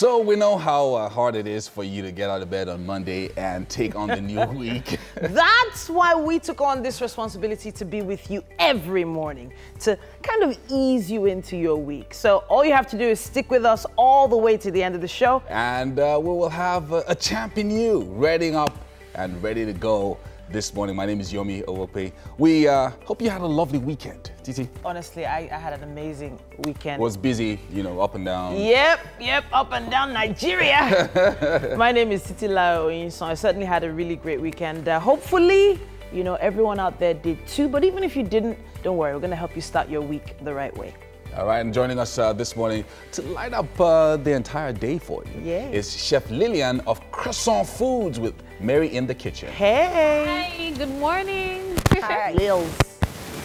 So we know how hard it is for you to get out of bed on Monday and take on the new week. That's why we took on this responsibility to be with you every morning, to kind of ease you into your week. So all you have to do is stick with us all the way to the end of the show. And we will have a champ in you, readying up and ready to go this morning. My name is Yomi Owope. We hope you had a lovely weekend. Titi? Honestly, I had an amazing weekend. Was busy, you know, up and down. Yep, up and down Nigeria. My name is Titi Lao Oyinson. I certainly had a really great weekend. Hopefully, you know, everyone out there did too. But even if you didn't, don't worry, we're going to help you start your week the right way. All right, and joining us this morning to light up the entire day for you is Chef Lillian of Croissant Foods with Mary in the kitchen. Hey. Hi, good morning. Hi, Lils.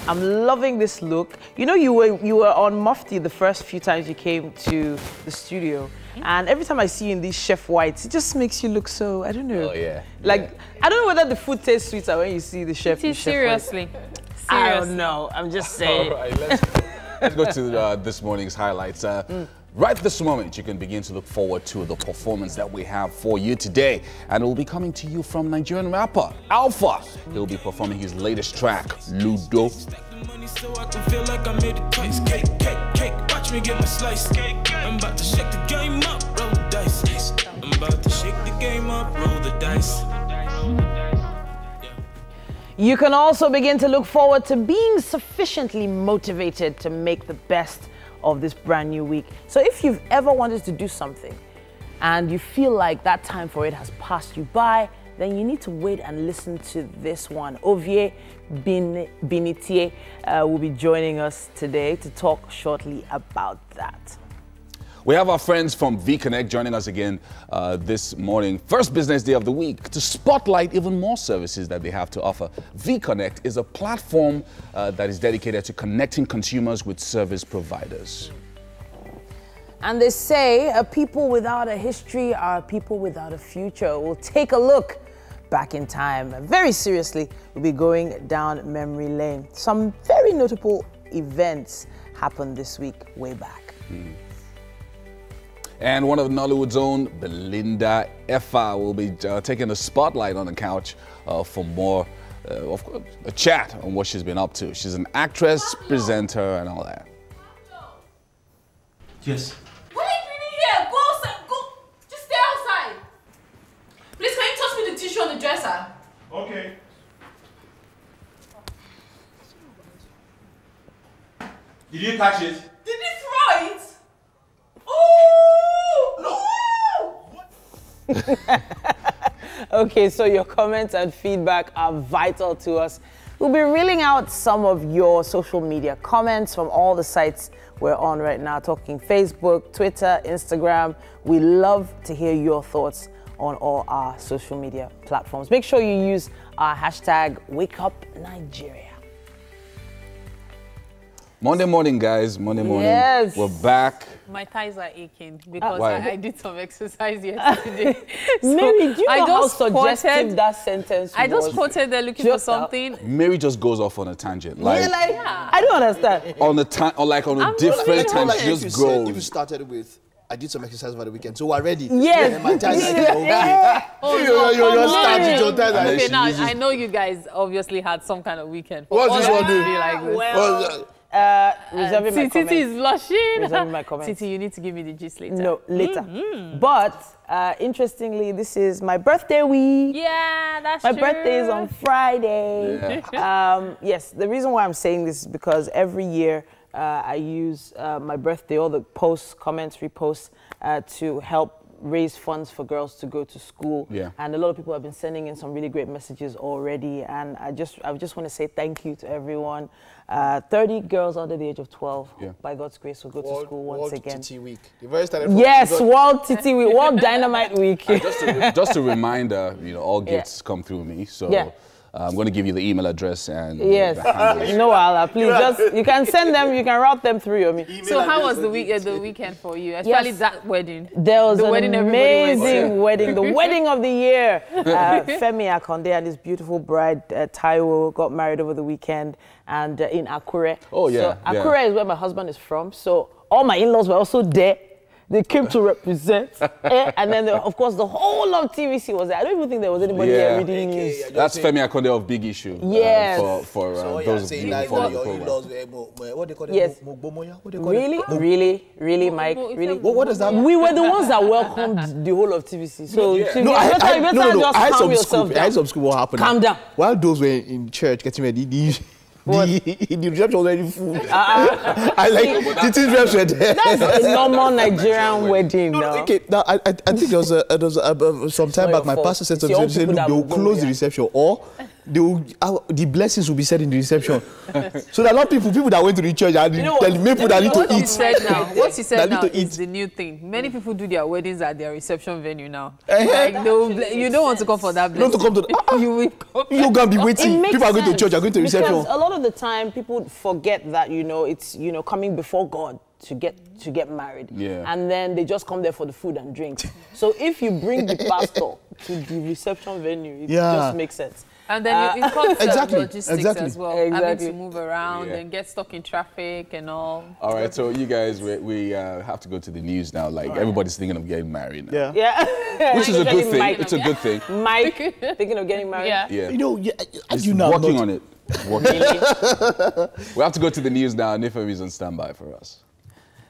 I'm loving this look. You know, you were on Mufti the first few times you came to the studio. And every time I see you in these chef whites, it just makes you look so, I don't know. Oh, yeah. Like, I don't know whether the food tastes sweeter when you see the chef. Seriously. I don't know. I'm just saying. All right, let's go to this morning's highlights. Right this moment, you can begin to look forward to the performance that we have for you today. And it will be coming to you from Nigerian rapper Alpha. He'll be performing his latest track, Ludo. Watch me get my slice. I'm about to shake the game up, roll the dice. I'm about to shake the game up, roll the dice. You can also begin to look forward to being sufficiently motivated to make the best of this brand new week. So if you've ever wanted to do something and you feel like that time for it has passed you by, then you need to wait and listen to this one. Ovie Binitie will be joining us today to talk shortly about that. We have our friends from VConnect joining us again this morning. First business day of the week to spotlight even more services that they have to offer. VConnect is a platform that is dedicated to connecting consumers with service providers. And they say people without a history are people without a future. We'll take a look back in time. Very seriously, we'll be going down memory lane. Some very notable events happened this week way back. And one of Nollywood's own, Belinda Effa, will be taking the spotlight on the couch for more, of course, a chat on what she's been up to. She's an actress, presenter, and all that. Yes. What are you doing here? Go outside. Go. Just stay outside. Please, can you toss me the tissue on the dresser? Okay. Did you catch it? Did you throw it? Oh! No! Okay, so your comments and feedback are vital to us. We'll be reeling out some of your social media comments from all the sites we're on right now, talking Facebook, Twitter, Instagram. We love to hear your thoughts on all our social media platforms. Make sure you use our hashtag WakeUpNigeria. Monday morning, guys. Monday morning. Yes. We're back. My thighs are aching because Why? I did some exercise yesterday. So Mary, do you know how just suggestive that sentence was? I just quoted there looking for Just now. something. Mary just goes off on a tangent. Like, I don't understand. on a different tangent, she just If you goes. started with, I did some exercise over the weekend, so we're ready. Yes. And my time is okay. no, starting your time. And then Okay, she now uses- I know you guys obviously had some kind of weekend. What's this one doing? Like this. Well, reserving my Titi is comments. blushing. Reserving my comments. Titi, you need to give me the gist later. No, later. But interestingly, this is my birthday week. Yeah, that's My true. birthday is on Friday. Yes, the reason why I'm saying this is because every year I use my birthday, all the posts, comments, reposts, to help raise funds for girls to go to school. Yeah. And a lot of people have been sending in some really great messages already. And I just want to say thank you to everyone. 30 girls under the age of 12, by God's grace, will go to school once again. World TT Week. The very start Yes, World TT Week, World Dynamite Week. Just a reminder, you know, all gifts come through me. So I'm going to give you the email address and Yes, the handle. no, Allah, please you can send them, you can route them through me. So how was the weekend for you? Especially that wedding. There was an wedding everybody went to. amazing wedding, the wedding of the year. Femi Akonde and his beautiful bride, Taiwo, got married over the weekend and in Akure. Oh, yeah, So Akure is where my husband is from. So all my in-laws were also there. They came to represent. And then, of course, the whole of TVC was there. I don't even think there was anybody here reading news. That's Femi Akonde of Big Issue. Yes. For those of you who follow the program. What they call Yes. Really, Mike? Really? What does that mean? We were the ones that welcomed the whole of TVC. So, No, I had some yourself scoop. I had some scoop. What happened? Calm down. While those were in church getting ready, the reception was already full. I like the team reps were there. That's a normal Nigerian wedding now. Okay, now I think there was some time back. My pastor said something. He said, "Look, they will close the reception, or they will, the blessings will be said in the reception." So there are a lot of people that went to the church and tell the people that need to eat. What he said now is the new thing. Many people do their weddings at their reception venue now. Like you don't want to come for that blessing. Don't come to the, you will come. You're going to be waiting. People are going to church, are going to reception. Because a lot of the time, people forget that, it's, coming before God to get married. Yeah. And then they just come there for the food and drinks. So if you bring the pastor to the reception venue, it just makes sense. And then it comes logistics as well. Having to move around and get stuck in traffic and all. All right, so you guys, we have to go to the news now. Like, everybody's thinking of getting married now. Yeah. Which is a good thing. Mike. It's a good thing. Mike, thinking of getting married? Yeah. As you know, working on it. We have to go to the news now. Nifem is on standby for us.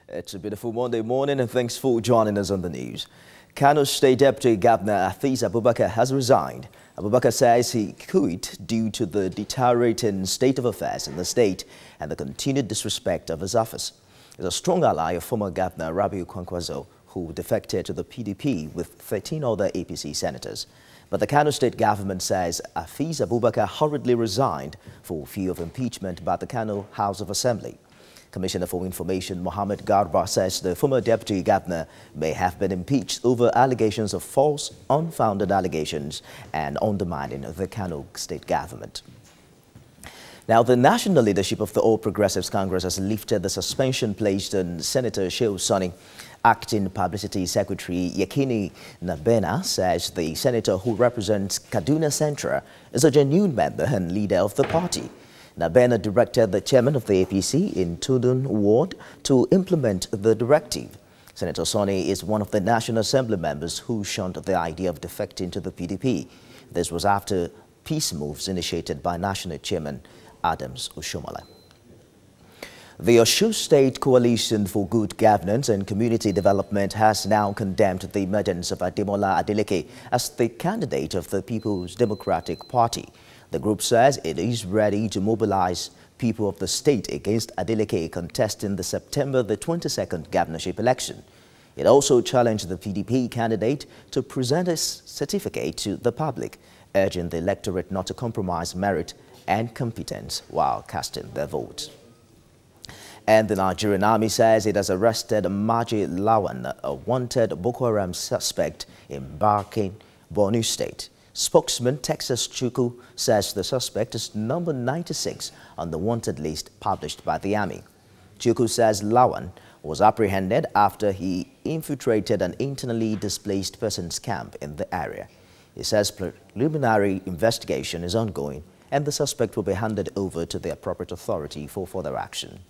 It's a beautiful Monday morning, and thanks for joining us on the news. Kano State Deputy Governor Hafiz Abubakar has resigned. Abubakar says he quit due to the deteriorating state of affairs in the state and the continued disrespect of his office. He's a strong ally of former Governor Rabiu Kwankwaso, who defected to the PDP with 13 other APC senators. But the Kano State government says Hafiz Abubakar hurriedly resigned for fear of impeachment by the Kano House of Assembly. Commissioner for Information Mohammed Garba says the former deputy governor may have been impeached over allegations of false, unfounded allegations and undermining the Kano state government. Now, the national leadership of the All Progressives Congress has lifted the suspension placed on Senator Shehu Sani. Acting Publicity Secretary Yakini Nabena says the senator who represents Kaduna Central is a genuine member and leader of the party. Nabena directed the chairman of the APC in Tudun Ward to implement the directive. Senator Sani is one of the National Assembly members who shunned the idea of defecting to the PDP. This was after peace moves initiated by National Chairman Adams Oshiomhole. The Osun State Coalition for Good Governance and Community Development has now condemned the emergence of Ademola Adeleke as the candidate of the People's Democratic Party. The group says it is ready to mobilize people of the state against Adeleke contesting the September the 22nd governorship election. It also challenged the PDP candidate to present a certificate to the public, urging the electorate not to compromise merit and competence while casting their votes. And the Nigerian Army says it has arrested Maji Lawan, a wanted Boko Haram suspect in Barkin, Borno State. Spokesman Texas Chukwu says the suspect is number 96 on the wanted list published by the Army. Chukwu says Lawan was apprehended after he infiltrated an internally displaced persons camp in the area. He says preliminary investigation is ongoing and the suspect will be handed over to the appropriate authority for further action.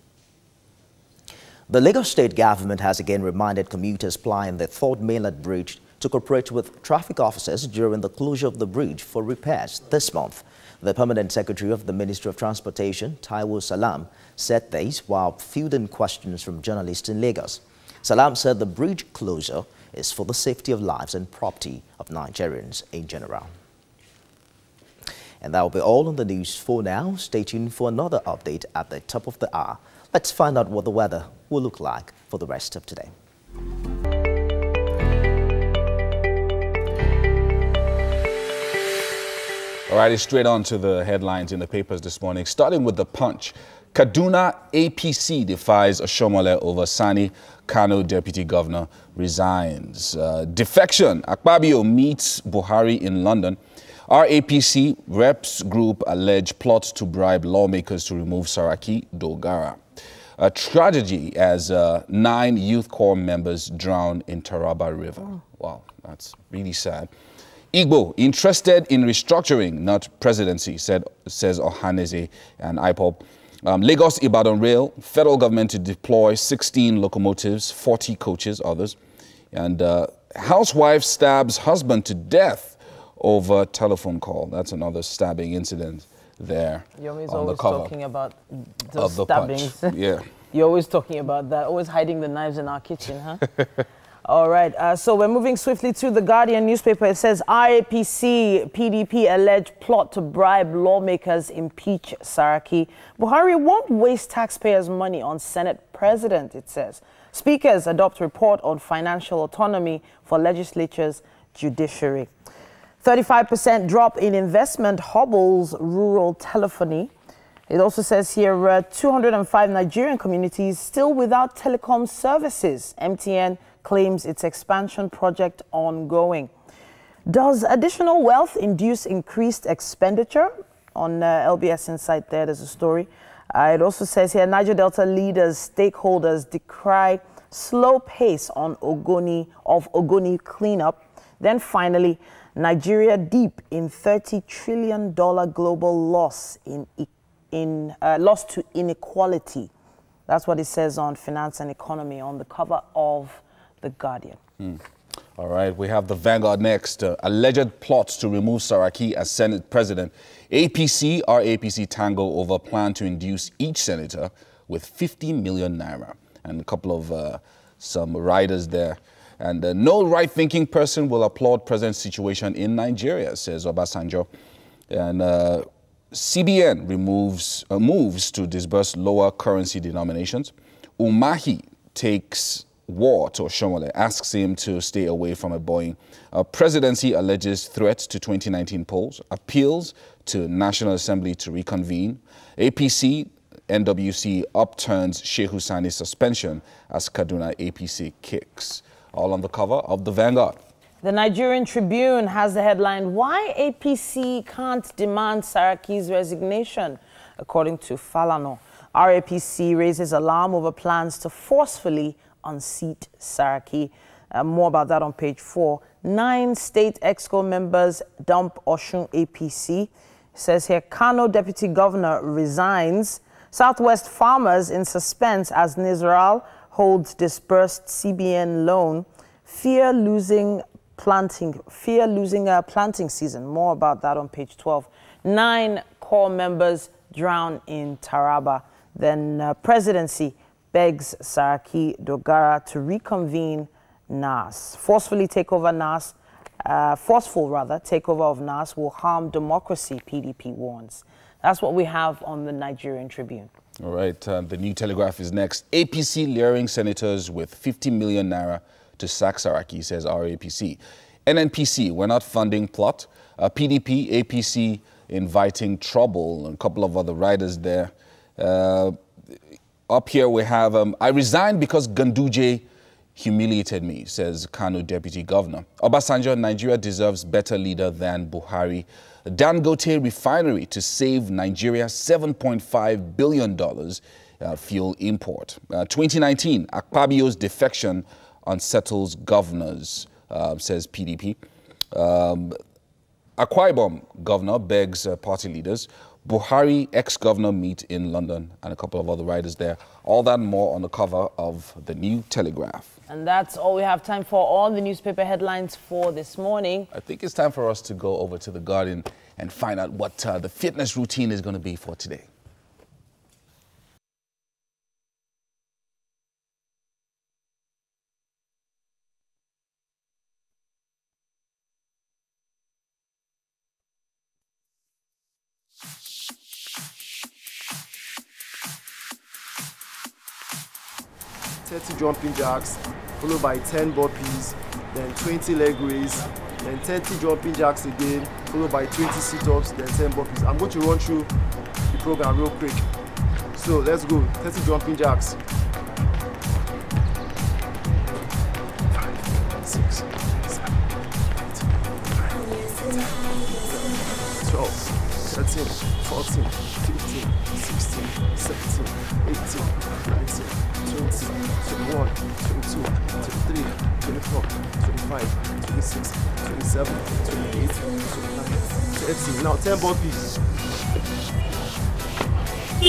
The Lagos State government has again reminded commuters plying the Third Mainland Bridge to cooperate with traffic officers during the closure of the bridge for repairs this month. The Permanent Secretary of the Ministry of Transportation, Taiwo Salam, said this while fielding questions from journalists in Lagos. Salam said the bridge closure is for the safety of lives and property of Nigerians in general. And that will be all on the news for now. Stay tuned for another update at the top of the hour. Let's find out what the weather will look like for the rest of today. All right, straight on to the headlines in the papers this morning, starting with The Punch. Kaduna APC defies Oshiomhole over Sani. Kano Deputy Governor resigns. Defection. Akpabio meets Buhari in London. Our APC reps group allege plot to bribe lawmakers to remove Saraki Dogara. A tragedy as 9 Youth Corps members drown in Taraba River. Wow, that's really sad. Igbo, interested in restructuring, not presidency, says Ohaneze and IPOB. Lagos-Ibadan Rail, federal government to deploy 16 locomotives, 40 coaches, others. And housewife stabs husband to death over telephone call. That's another stabbing incident there. Yomi's on always the cover talking about those the stabbings. Yeah. You're always talking about that, always hiding the knives in our kitchen, huh? All right, so we're moving swiftly to the Guardian newspaper. It says RAPC, PDP alleged plot to bribe lawmakers, impeach Saraki. Buhari won't waste taxpayers' money on Senate president, it says. Speakers adopt report on financial autonomy for legislature's judiciary. 35% drop in investment hobbles rural telephony. It also says here 205 Nigerian communities still without telecom services. MTN claims its expansion project ongoing. Does additional wealth induce increased expenditure? On LBS Insight there's a story. It also says here Niger Delta leaders, stakeholders decry slow pace on Ogoni cleanup. Then finally, Nigeria deep in $30 trillion global loss loss to inequality. That's what it says on Finance and Economy on the cover of The Guardian. All right, we have the Vanguard next. Alleged plots to remove Saraki as Senate president. RAPC tango over plan to induce each senator with 50 million naira. And a couple of some riders there. And no right-thinking person will applaud present situation in Nigeria, says Obasanjo. And CBN moves to disburse lower currency denominations. Umahi takes war to Oshomole, asks him to stay away from a Boeing. Presidency alleges threats to 2019 polls, appeals to National Assembly to reconvene. APC, NWC upturns Sheikh Hussaini's suspension as Kaduna APC kicks. All on the cover of the Vanguard. The Nigerian Tribune has the headline, Why APC Can't Demand Saraki's Resignation, according to Falano. RAPC raises alarm over plans to forcefully unseat Saraki. More about that on page 4. 9 state EXCO members dump Osun APC. It says here, Kano deputy governor resigns. Southwest farmers in suspense as Nizral holds disbursed CBN loan. Fear losing planting season. More about that on page 12. 9 core members drown in Taraba. Then presidency begs Saraki Dogara to reconvene NAS. Forceful takeover of NAS will harm democracy, PDP warns. That's what we have on the Nigerian Tribune. All right, the New Telegraph is next. APC luring senators with 50 million naira to sack Saraki, says RAPC. NNPC, we're not funding plot. PDP, APC inviting trouble, and a couple of other riders there. Up here we have, I resigned because Ganduje humiliated me, says Kano deputy governor. Obasanjo, Nigeria deserves better leader than Buhari. Dangote refinery to save Nigeria $7.5 billion fuel import. 2019, Akpabio's defection unsettles governors, says PDP. Akwa Ibom governor begs party leaders. Buhari, ex-governor, meet in London, and a couple of other riders there. All that and more on the cover of the New Telegraph. And that's all we have time for on the newspaper headlines for this morning. I think it's time for us to go over to The Guardian and find out what the fitness routine is going to be for today. Jumping jacks, followed by 10 burpees, then 20 leg raise, then 30 jumping jacks again, followed by 20 sit-ups, then 10 burpees. I'm going to run through the program real quick. So let's go. 30 jumping jacks. 5, 6, 7, 8, 12, 13, 14, 15, 16, 17, 18, 19, 20, 21, 22, 23, 24, 25, 26, 27, 28, 29, 30. Now 10 burpees. Now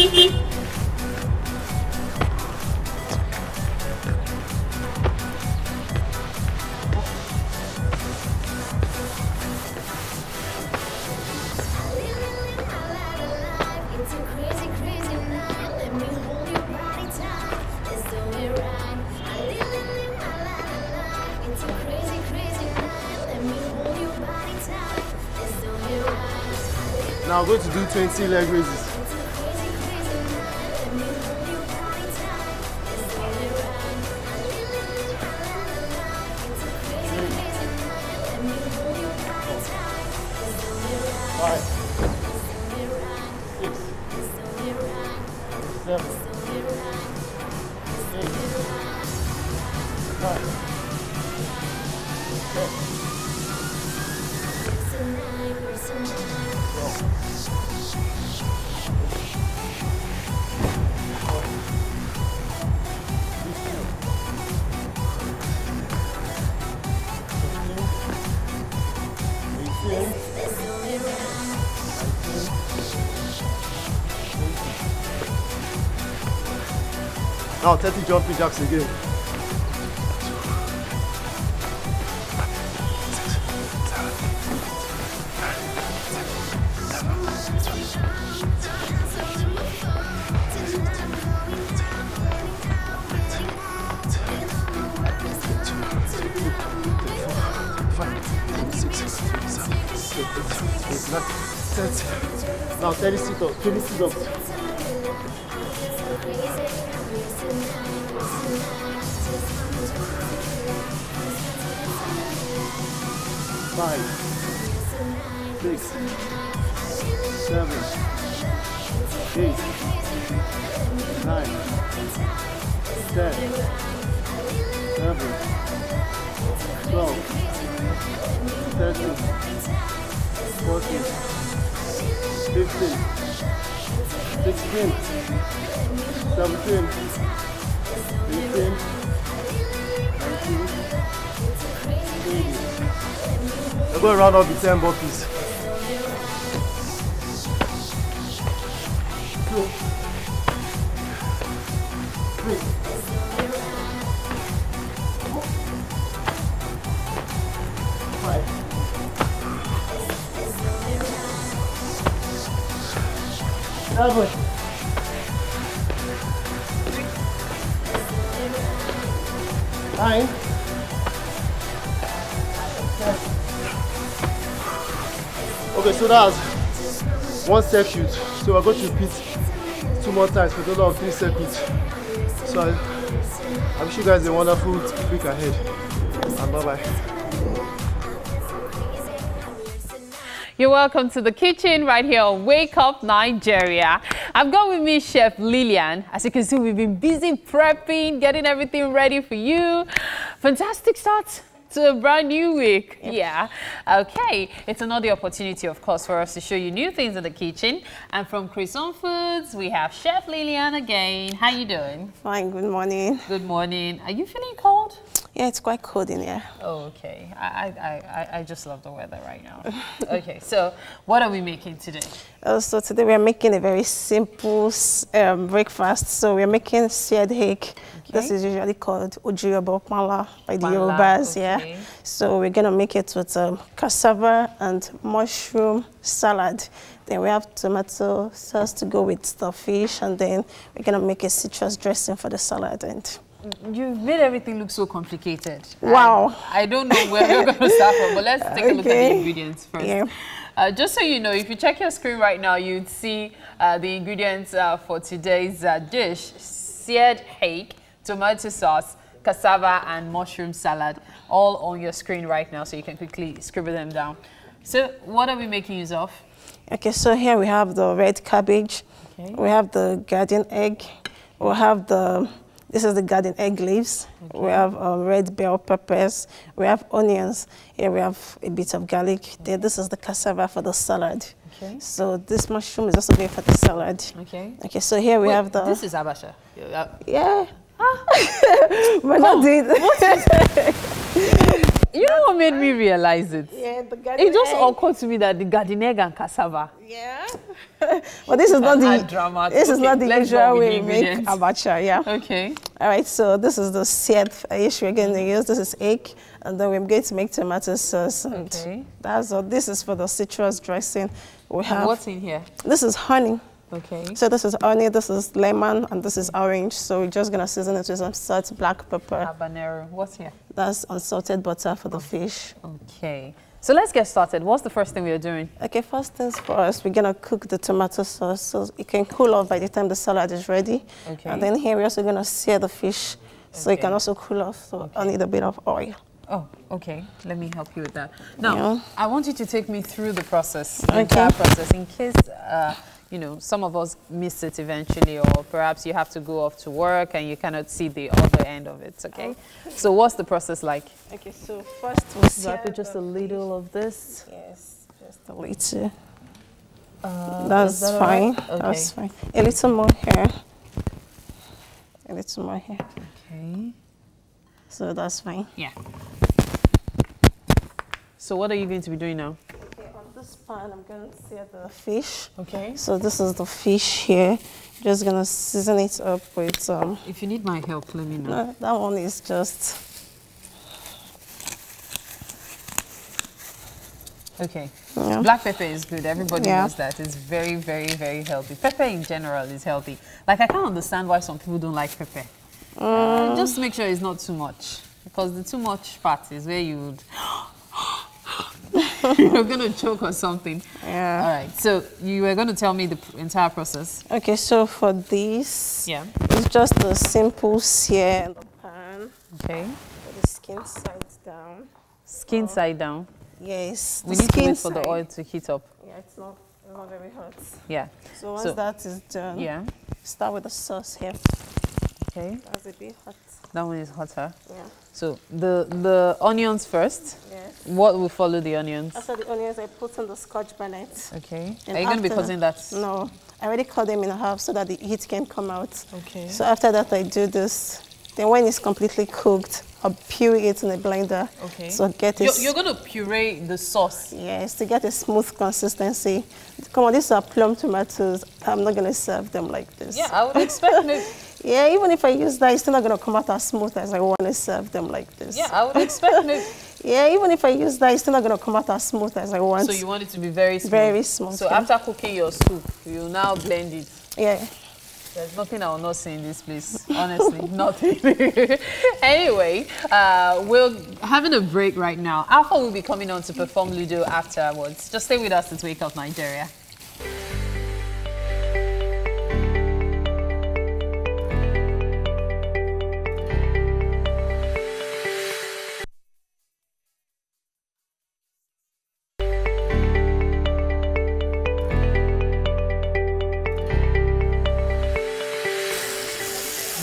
I'm going to do 20 leg raises. Now 30 jumping jacks again. Now 30 sit-ups, 20 sit-ups. 5, 6, 7, 8, 9, 10, 11, 12, 13, 14, 15, 16, 17, 18, 19, 20. We're going to round up the 10 burpees. 2, 3, 4, 5, 7, 9, 10. Okay, so that's one set shoot. So we're going to repeat 2 more times for a total of 3 seconds. So I wish you guys a wonderful week ahead. And bye-bye. You're welcome to the kitchen right here on Wake Up Nigeria. I've got with me Chef Lillian. As you can see, we've been busy prepping, getting everything ready for you. Fantastic start to a brand new week. Yep. Yeah. Okay. It's another opportunity, of course, for us to show you new things in the kitchen. And from Croissant Foods, we have Chef Lillian again. How you doing? Fine. Good morning. Good morning. Are you feeling cold? Yeah, it's quite cold in here. Oh, okay. I just love the weather right now. Okay. So what are we making today? So today we're making a very simple breakfast. So we're making seared egg. Okay. This is usually called Ujiyobo Mala by the Yorubas. Okay. Yeah. So we're gonna make it with cassava and mushroom salad. Then we have tomato sauce to go with the fish, and then we're gonna make a citrus dressing for the salad. And you've made everything look so complicated. Wow. I don't know where we're going to start from, but let's take a look at the ingredients first. Yeah. Just so you know, if you check your screen right now, you'd see the ingredients for today's dish: seared egg, tomato sauce, cassava, and mushroom salad, all on your screen right now, so you can quickly scribble them down. So what are we making use of? Okay, so here we have the red cabbage, okay. We have the garden egg, we have this is the garden egg leaves. Okay. We have red bell peppers. We have onions. Here we have a bit of garlic. Then this is the cassava for the salad. Okay. So this mushroom is also good for the salad. Okay. Okay. So here we have the. This is abacha. Yeah. We're not doing. You know what made me realize it? Yeah, the garden It just egg. occurred to me that the garden egg and cassava. Yeah. But this is not the drama. this is not the let's usual go with way the we make ingredients. abacha. Yeah. Okay. All right. So this is the seared fish we're going to use. This is egg, and then we're going to make tomato sauce. And Okay. that's all. This is for the citrus dressing. We And have. what's in here? This is honey. Okay. So this is onion, this is lemon, and this is orange. So we're just gonna season it with some salt, black pepper. Habanero. What's here? That's unsalted butter for the fish. Okay. So let's get started. What's the first thing we are doing? Okay, first things first, we're gonna cook the tomato sauce so it can cool off by the time the salad is ready. Okay. And then here we're also gonna sear the fish so it can also cool off. So I need a bit of oil. Oh, okay. Let me help you with that. Now, Yeah. I want you to take me through the process, the Okay. entire process, in case, you know, some of us miss it eventually, or perhaps you have to go off to work and you cannot see the other end of it, okay? So what's the process like? Okay, so first we'll So I put just a little of this? Yes, just a little. Is That's that all fine. right? Okay. That's fine. A little more here. A little more here. Okay. So that's fine. Yeah. So what are you going to be doing now? Okay, on this pan, I'm going to sear the fish. Okay. So this is the fish here. Just gonna season it up with If you need my help, let me know. no, that one is just Okay. Yeah. Black pepper is good. Everybody Yeah. knows that. It's very, very, very healthy. Pepper in general is healthy. Like, I can't understand why some people don't like pepper. Just make sure it's not too much. Because the too much part is where you would... You're going to choke or something. yeah. All right. So, you were going to tell me the entire process. Okay, so for this, Yeah. it's just a simple sear in the pan. Okay. Put the skin side down. Skin side down. Yes. We the need to skin wait for the side. oil to heat up. Yeah, it's not very hot. Yeah. So once that is done, Yeah. start with the sauce here. Okay. That's a bit hot. That one is hotter. Yeah. So, the onions first. Yes. What will follow the onions? After the onions, I put in the Scotch bonnet. Okay. And Are you going to be after- cutting that? No, I already cut them in half so that the heat can come out. Okay. So after that, I do this. Then when it's completely cooked, I'll puree it in a blender. Okay. So get it. You're going to puree the sauce. Yes, to get a smooth consistency. Come on, these are plum tomatoes. I'm not gonna serve them like this. Yeah, I would expect maybe. Yeah, even if I use that, it's still not gonna come out as smooth as I want to serve them like this. Yeah, I would expect maybe. Yeah, even if I use that, it's still not gonna come out as smooth as I want. So you want it to be very smooth. Very smooth. So yeah. after cooking your soup, you now blend it. Yeah. There's nothing I will not see in this place, honestly, nothing. Anyway, we're having a break right now. Alpha will be coming on to perform Ludo afterwards. Just stay with us at Wake Up Nigeria.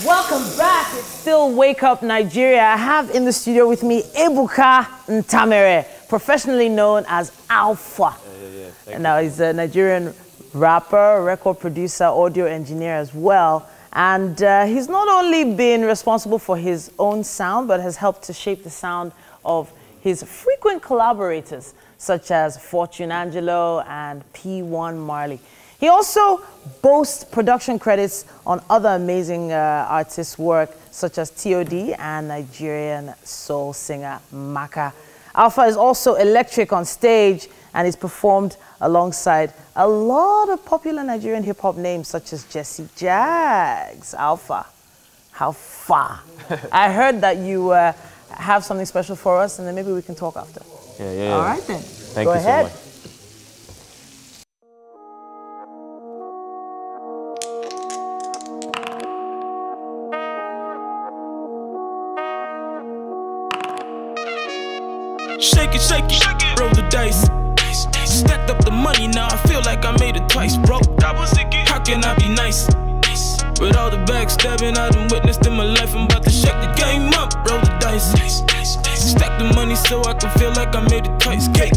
Welcome back. It's still Wake Up Nigeria. I have in the studio with me Ebuka Ntamere, professionally known as Alpha. And now he's a Nigerian rapper, record producer, audio engineer as well. And he's not only been responsible for his own sound, but has helped to shape the sound of his frequent collaborators, such as Fortune Angelo and P1 Marley. He also boasts production credits on other amazing artists' work, such as T.O.D. and Nigerian soul singer Maka. Alpha is also electric on stage and is performed alongside a lot of popular Nigerian hip-hop names, such as Jesse Jags. Alpha, how far? I heard that you have something special for us, and then maybe we can talk after. Yeah. All right, then. Thank Go you ahead. so much. Shake it, roll the dice. Stacked up the money, now I feel like I made it twice, bro. How can I be nice? With all the backstabbing I done witnessed in my life, I'm about to shake the game up, roll the dice. Stack the money so I can feel like I made it twice. Cake,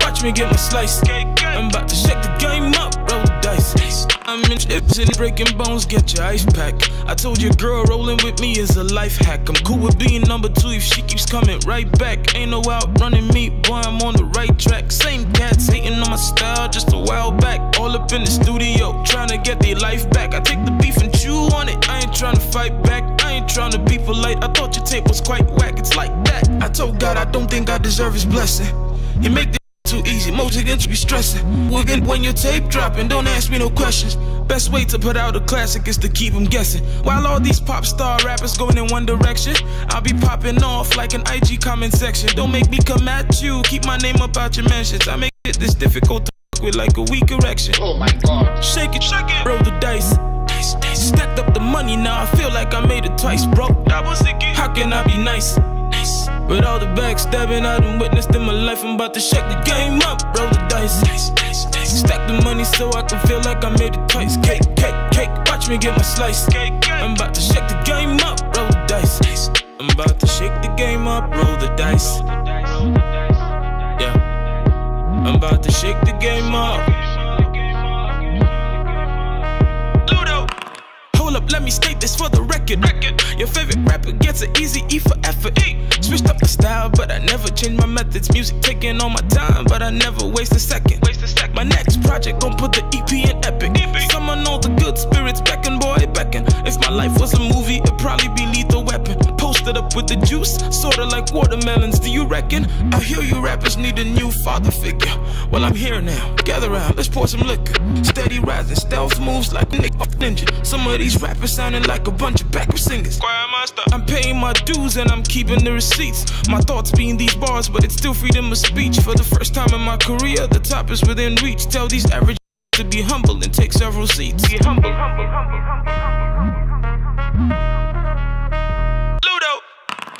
watch me get my slice. I'm about to shake the game up, roll the dice. I'm in It's in breaking bones, get your ice pack. I told your girl rolling with me is a life hack. I'm cool with being number 2 if she keeps coming right back. Ain't no outrunning me, boy, I'm on the right track. Same cats hating on my style just a while back. All up in the studio, trying to get their life back. I take the beef and chew on it, I ain't trying to fight back. I ain't trying to be polite, I thought your tape was quite whack. It's like that. I told God I don't think I deserve his blessing. He make the too easy, most against be stressing. When your tape dropping, don't ask me no questions. Best way to put out a classic is to keep them guessing. While all these pop star rappers going in one direction, I'll be popping off like an IG comment section. Don't make me come at you, keep my name up out your mentions. I make it this difficult to fuck with like a weak erection. Oh my God. Shake it, roll the dice. Stacked up the money, now I feel like I made it twice, bro. How can I be nice? With all the backstabbing I done witnessed in my life, I'm about to shake the game up, roll the dice. Stack the money so I can feel like I made it twice. Cake, watch me get my slice. I'm about to shake the game up, roll the dice. I'm about to shake the game up, roll the dice. Yeah, I'm about to shake the game up. Up, let me state this for the record. Your favorite rapper gets an easy E for effort. Switched up the style, but I never changed my methods. Music taking all my time, but I never waste a second. My next project gon' put the EP in epic. Summon all the good spirits, beckon, boy, beckon. If my life was a movie, it'd probably be Lethal Weapon. Posted up with the juice, sorta like watermelons. Do you reckon? I hear you rappers need a new father figure. Well, I'm here now. Gather round, let's pour some liquor. Steady rising, stealth moves like Nick Ninja. Some of these rappers sounding like a bunch of backup singers. I'm paying my dues and I'm keeping the receipts. My thoughts being these bars, but it's still freedom of speech. For the first time in my career, the top is within reach. Tell these average to be humble and take several seats. Be humble.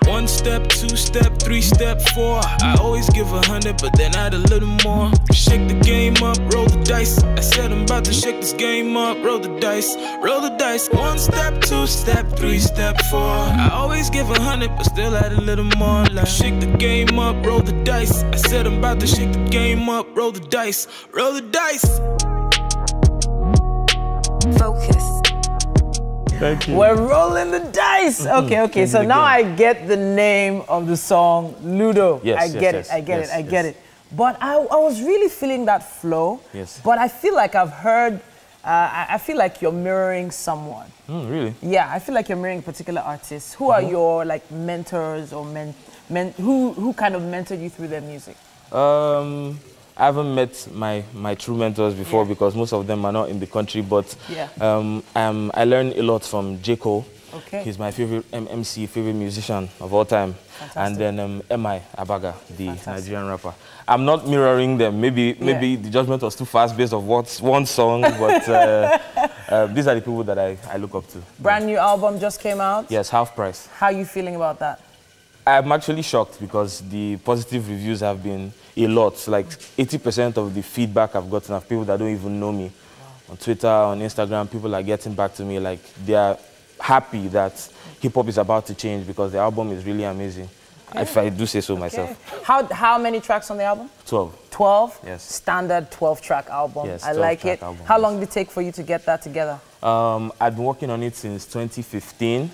One step, 2 step, 3 step, 4. I always give 100, but then add a little more. Shake the game up, roll the dice. I said I'm about to shake this game up, roll the dice, roll the dice. 1 step, 2 step, 3 step, 4. I always give 100, but still add a little more. Like shake the game up, roll the dice. I said I'm about to shake the game up, roll the dice, roll the dice. Focus. Thank you. We're rolling the dice. Okay. So now I get the name of the song, Ludo. Yes, I get it. But I was really feeling that flow. Yes. But I feel like I've heard, I feel like you're mirroring someone. Really? Yeah, I feel like you're mirroring a particular artist. Who are your like mentors or who kind of mentored you through their music? I haven't met my true mentors before because most of them are not in the country, but I learned a lot from J. Cole. Okay. He's my favorite favorite musician of all time. Fantastic. And then M.I. Abaga, the Nigerian rapper. I'm not mirroring them. Maybe the judgment was too fast based on one song, but these are the people that I look up to. Brand new album just came out? Yes, Half Price. How are you feeling about that? I'm actually shocked because the positive reviews have been a lot. Like 80% of the feedback I've gotten of people that don't even know me. On Twitter, on Instagram, people are getting back to me like they are happy that hip-hop is about to change because the album is really amazing. Okay. If I do say so myself. How many tracks on the album? 12. 12? Yes. Standard 12-track album. Yes, I like it. Album, How long did it take for you to get that together? I've been working on it since 2015.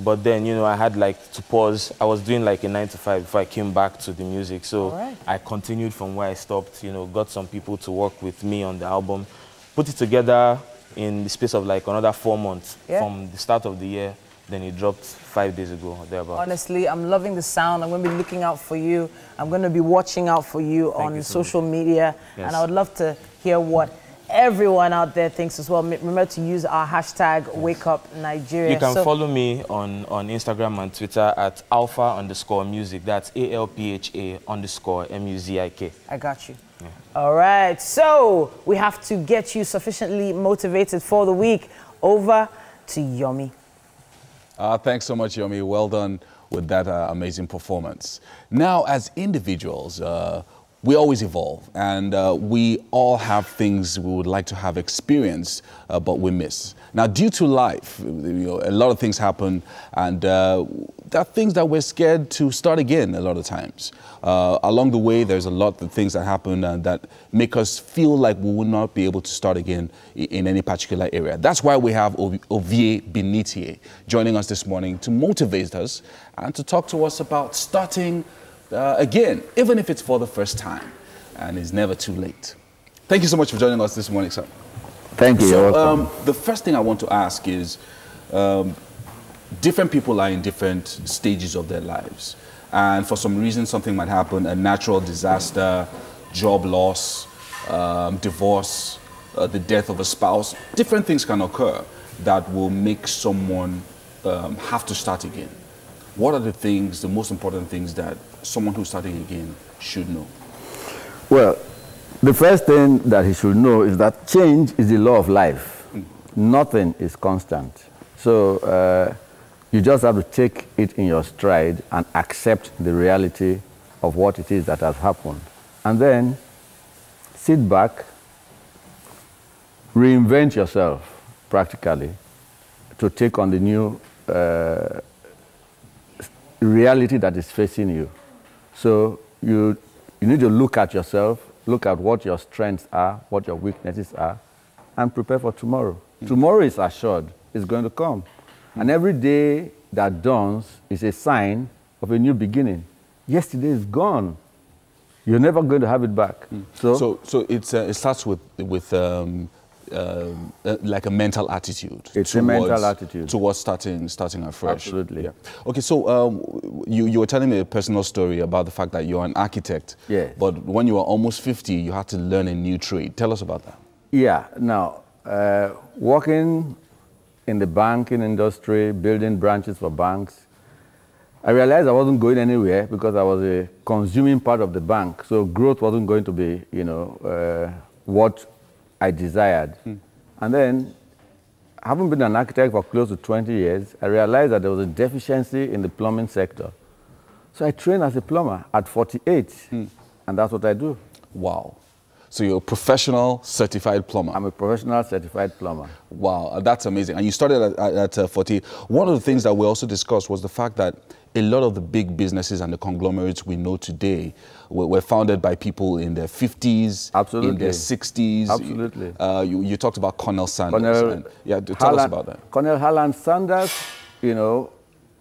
But then, you know, I had like to pause. I was doing like a 9 to 5 before I came back to the music. So I continued from where I stopped, you know, got some people to work with me on the album, put it together in the space of like another 4 months from the start of the year. Then it dropped 5 days ago or thereabouts. Honestly, I'm loving the sound. I'm going to be looking out for you. I'm going to be watching out for you on social media. Yes. And I would love to hear what everyone out there thinks as well. Remember to use our hashtag WakeUpNigeria. You can follow me on Instagram and Twitter at alpha_music. That's ALPHA_MUZIK. I got you. Yeah. All right. So we have to get you sufficiently motivated for the week. Over to Yomi. Thanks so much, Yomi. Well done with that amazing performance. Now, as individuals, we always evolve, and we all have things we would like to have experienced, but we miss. Now, due to life, a lot of things happen, and there are things that we're scared to start again a lot of times. Along the way, there's a lot of things that happen that make us feel like we will not be able to start again in any particular area. That's why we have Ovie Binitie joining us this morning to motivate us and to talk to us about starting again, even if it's for the first time, and it's never too late. Thank you so much for joining us this morning, sir. Thank you. So, the first thing I want to ask is, different people are in different stages of their lives. And for some reason, something might happen, a natural disaster, job loss, divorce, the death of a spouse. Different things can occur that will make someone have to start again. What are the things, the most important things that someone who's starting again should know? Well, the first thing that he should know is that change is the law of life. Nothing is constant. So you just have to take it in your stride and accept the reality of what it is that has happened. And then sit back, reinvent yourself practically to take on the new reality that is facing you. So you need to look at yourself, look at what your strengths are, what your weaknesses are, and prepare for tomorrow. Tomorrow is assured, it's going to come. And every day that dawns is a sign of a new beginning. Yesterday is gone. You're never going to have it back. So it starts with like a mental attitude. It's a mental attitude towards starting afresh. Absolutely. Yeah. Okay, so you were telling me a personal story about the fact that you're an architect. Yes. But when you were almost 50, you had to learn a new trade. Tell us about that. Yeah. Now, working in the banking industry, building branches for banks, I realized I wasn't going anywhere because I was a consuming part of the bank. So growth wasn't going to be, what I desired. And then, having been an architect for close to 20 years, I realized that there was a deficiency in the plumbing sector. So I trained as a plumber at 48, and that's what I do. Wow. So you're a professional certified plumber? I'm a professional certified plumber. Wow, that's amazing. And you started at 40. One of the things that we also discussed was the fact that a lot of the big businesses and the conglomerates we know today were founded by people in their 50s, absolutely, in their 60s. Absolutely. You talked about Colonel Sanders. Tell us about that. Colonel Harland Sanders,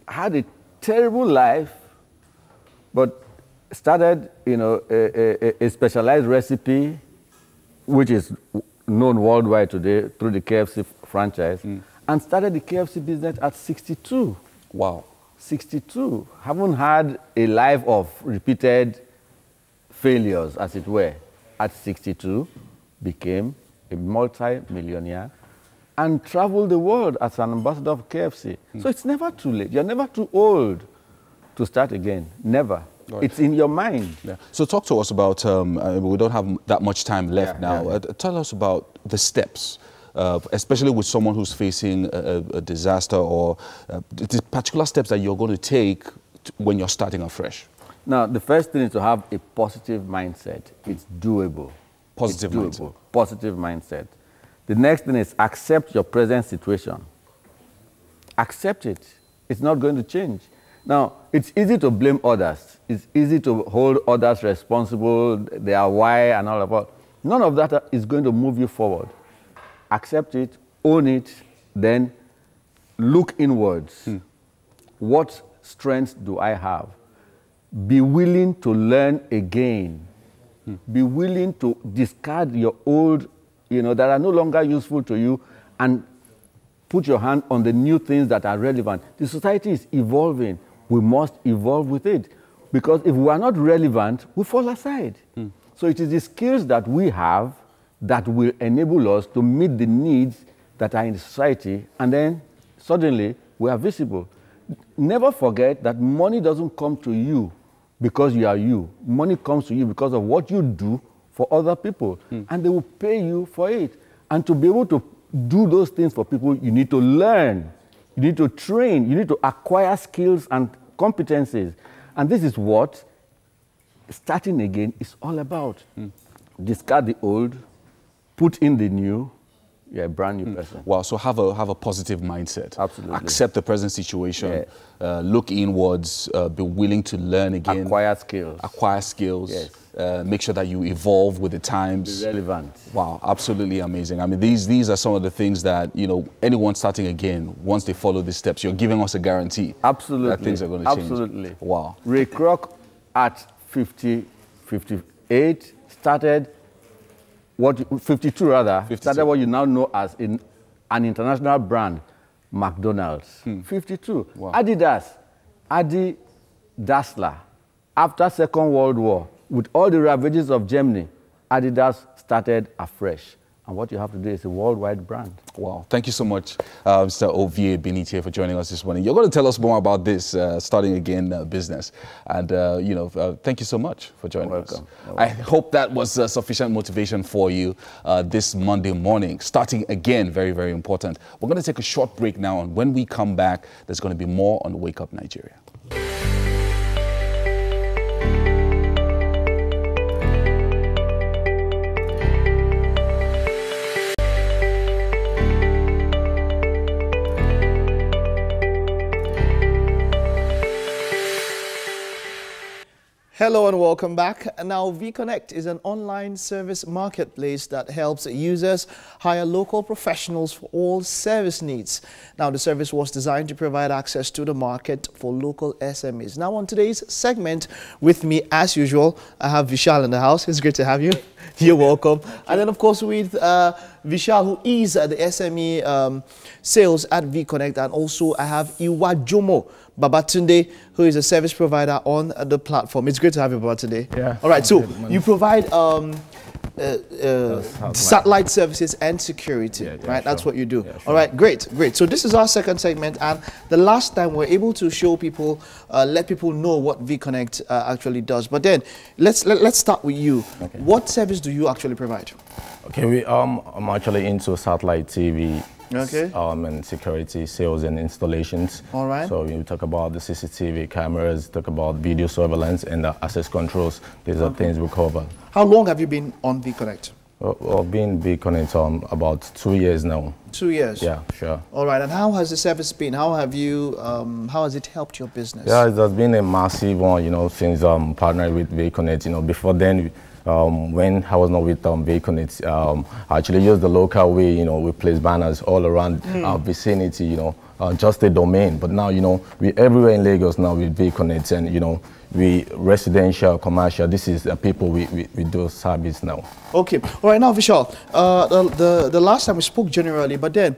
had a terrible life, but started, a specialized recipe, which is known worldwide today through the KFC franchise, and started the KFC business at 62. Wow. 62. Haven't had a life of repeated failures, as it were. At 62, became a multi-millionaire and traveled the world as an ambassador of KFC. So it's never too late. You're never too old to start again. Never. Right. It's in your mind. Yeah. So talk to us about, we don't have that much time left now. Tell us about the steps, especially with someone who's facing a disaster, or the particular steps that you're going to take when you're starting afresh. Now, the first thing is to have a positive mindset. It's doable. Positive mindset. Positive mindset. The next thing is accept your present situation. Accept it. It's not going to change. Now, it's easy to blame others. It's easy to hold others responsible. They are why and all of that. None of that is going to move you forward. Accept it, own it, then look inwards. What strengths do I have? Be willing to learn again. Be willing to discard your old, that are no longer useful to you, and put your hand on the new things that are relevant. The society is evolving. We must evolve with it. Because if we are not relevant, we fall aside. So it is the skills that we have that will enable us to meet the needs that are in society, and then suddenly we are visible. Never forget that money doesn't come to you because you are you. Money comes to you because of what you do for other people, and they will pay you for it. And to be able to do those things for people, you need to learn, you need to train, you need to acquire skills and competencies. And this is what starting again is all about. Discard the old, put in the new. You're a brand new person. Wow, so have a positive mindset. Absolutely. Accept the present situation. Look inwards. Be willing to learn again. Acquire skills. Acquire skills. Yes. Make sure that you evolve with the times. Be relevant. Wow, absolutely amazing. I mean, these are some of the things that, you know, anyone starting again, once they follow these steps, you're giving us a guarantee. Absolutely. That things are going to change. Absolutely. Wow. Ray Kroc at 58 started 52 rather, 52. Started what you now know as an international brand, McDonald's. 52. Wow. Adidas, Adi Dassler. After Second World War, with all the ravages of Germany, Adidas started afresh. And what you have to do is a worldwide brand. Wow. Thank you so much, Mr. Ovie Benitier, for joining us this morning. You're going to tell us more about this starting again business. And, you know, thank you so much for joining us. I hope that was sufficient motivation for you this Monday morning. Starting again, very, very important. We're going to take a short break now. And when we come back, there's going to be more on Wake Up Nigeria. Hello and welcome back. Now, VConnect is an online service marketplace that helps users hire local professionals for all service needs. Now, the service was designed to provide access to the market for local SMEs. Now, on today's segment, with me, as usual, I have Vishal in the house. It's great to have you. You're welcome. And then, of course, with Vishal, who is the SME sales at VConnect, and also I have Iwajomo Babatunde, who is a service provider on the platform. It's great to have you, Babatunde. Yeah. All right, so you provide satellite services and security, right? Sure. That's what you do. Yeah, sure. All right, great, great. So this is our second segment, and the last time we're able to show people, let people know what VConnect actually does. But then let's start with you. Okay. What service do you actually provide? Okay, I'm actually into satellite TV. Okay. And security, sales and installations. All right. So we talk about the CCTV cameras, talk about video surveillance and the access controls. These are things we cover. How long have you been on VConnect? I've been VConnect about 2 years now. 2 years? Yeah, sure. All right. And how has the service been? How have you, how has it helped your business? Yeah, it has been a massive one, you know, since partnered with VConnect. You know, before then, when I was not with VConnect, I actually used the local way, you know, we place banners all around our vicinity, you know, just a domain. But now, you know, we're everywhere in Lagos now with VConnect, and, you know, we residential, commercial, this is the people we do service now. Okay. All right, now, Vishal, the last time we spoke generally, but then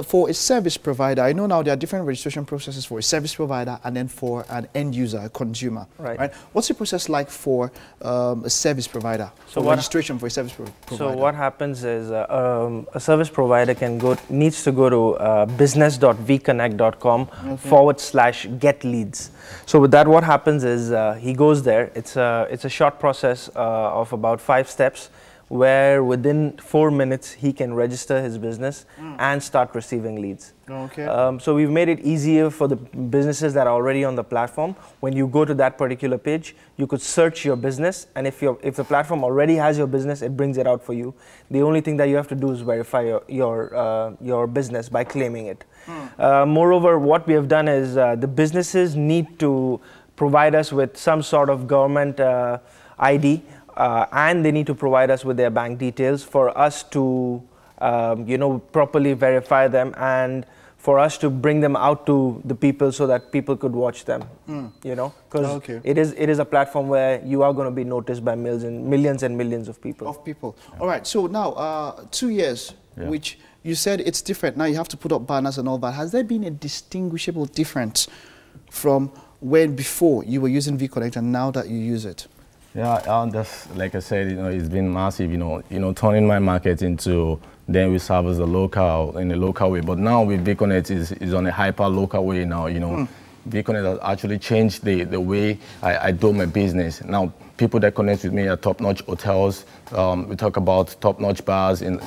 for a service provider, I know now there are different registration processes for a service provider and then for an end user, a consumer. Right. What's the process like for a service provider? So registration for a service provider? So what happens is a service provider needs to go to business.vconnect.com/get leads. So with that, what happens is he goes there. It's a short process of about 5 steps, where within 4 minutes he can register his business and start receiving leads. Okay. So we've made it easier for the businesses that are already on the platform. When you go to that particular page, you could search your business, and if the platform already has your business, it brings it out for you. The only thing that you have to do is verify your business by claiming it. Moreover, what we have done is the businesses need to provide us with some sort of government ID. And they need to provide us with their bank details for us to, you know, properly verify them, and for us to bring them out to the people so that people could watch them. You know, because it is a platform where you are going to be noticed by millions and millions of people. All right. So now 2 years, which you said it's different. Now you have to put up banners and all that. Has there been a distinguishable difference from when before you were using VConnect and now that you use it? Yeah, that's, like I said, you know, it's been massive, you know, turning my market into, then we serve as a local, in a local way. But now with VConnect is on a hyper local way now, you know. VConnect has actually changed the way I do my business. Now, people that connect with me are top-notch hotels. We talk about top-notch bars in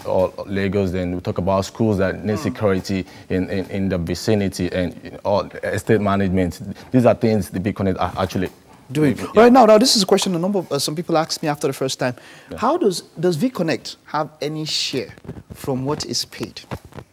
Lagos, then we talk about schools that need security in the vicinity, and all estate management. These are things the VConnect are actually doing. Yeah. Right now, this is a question a number of some people asked me after the first time. Yeah. How does VConnect have any share from what is paid?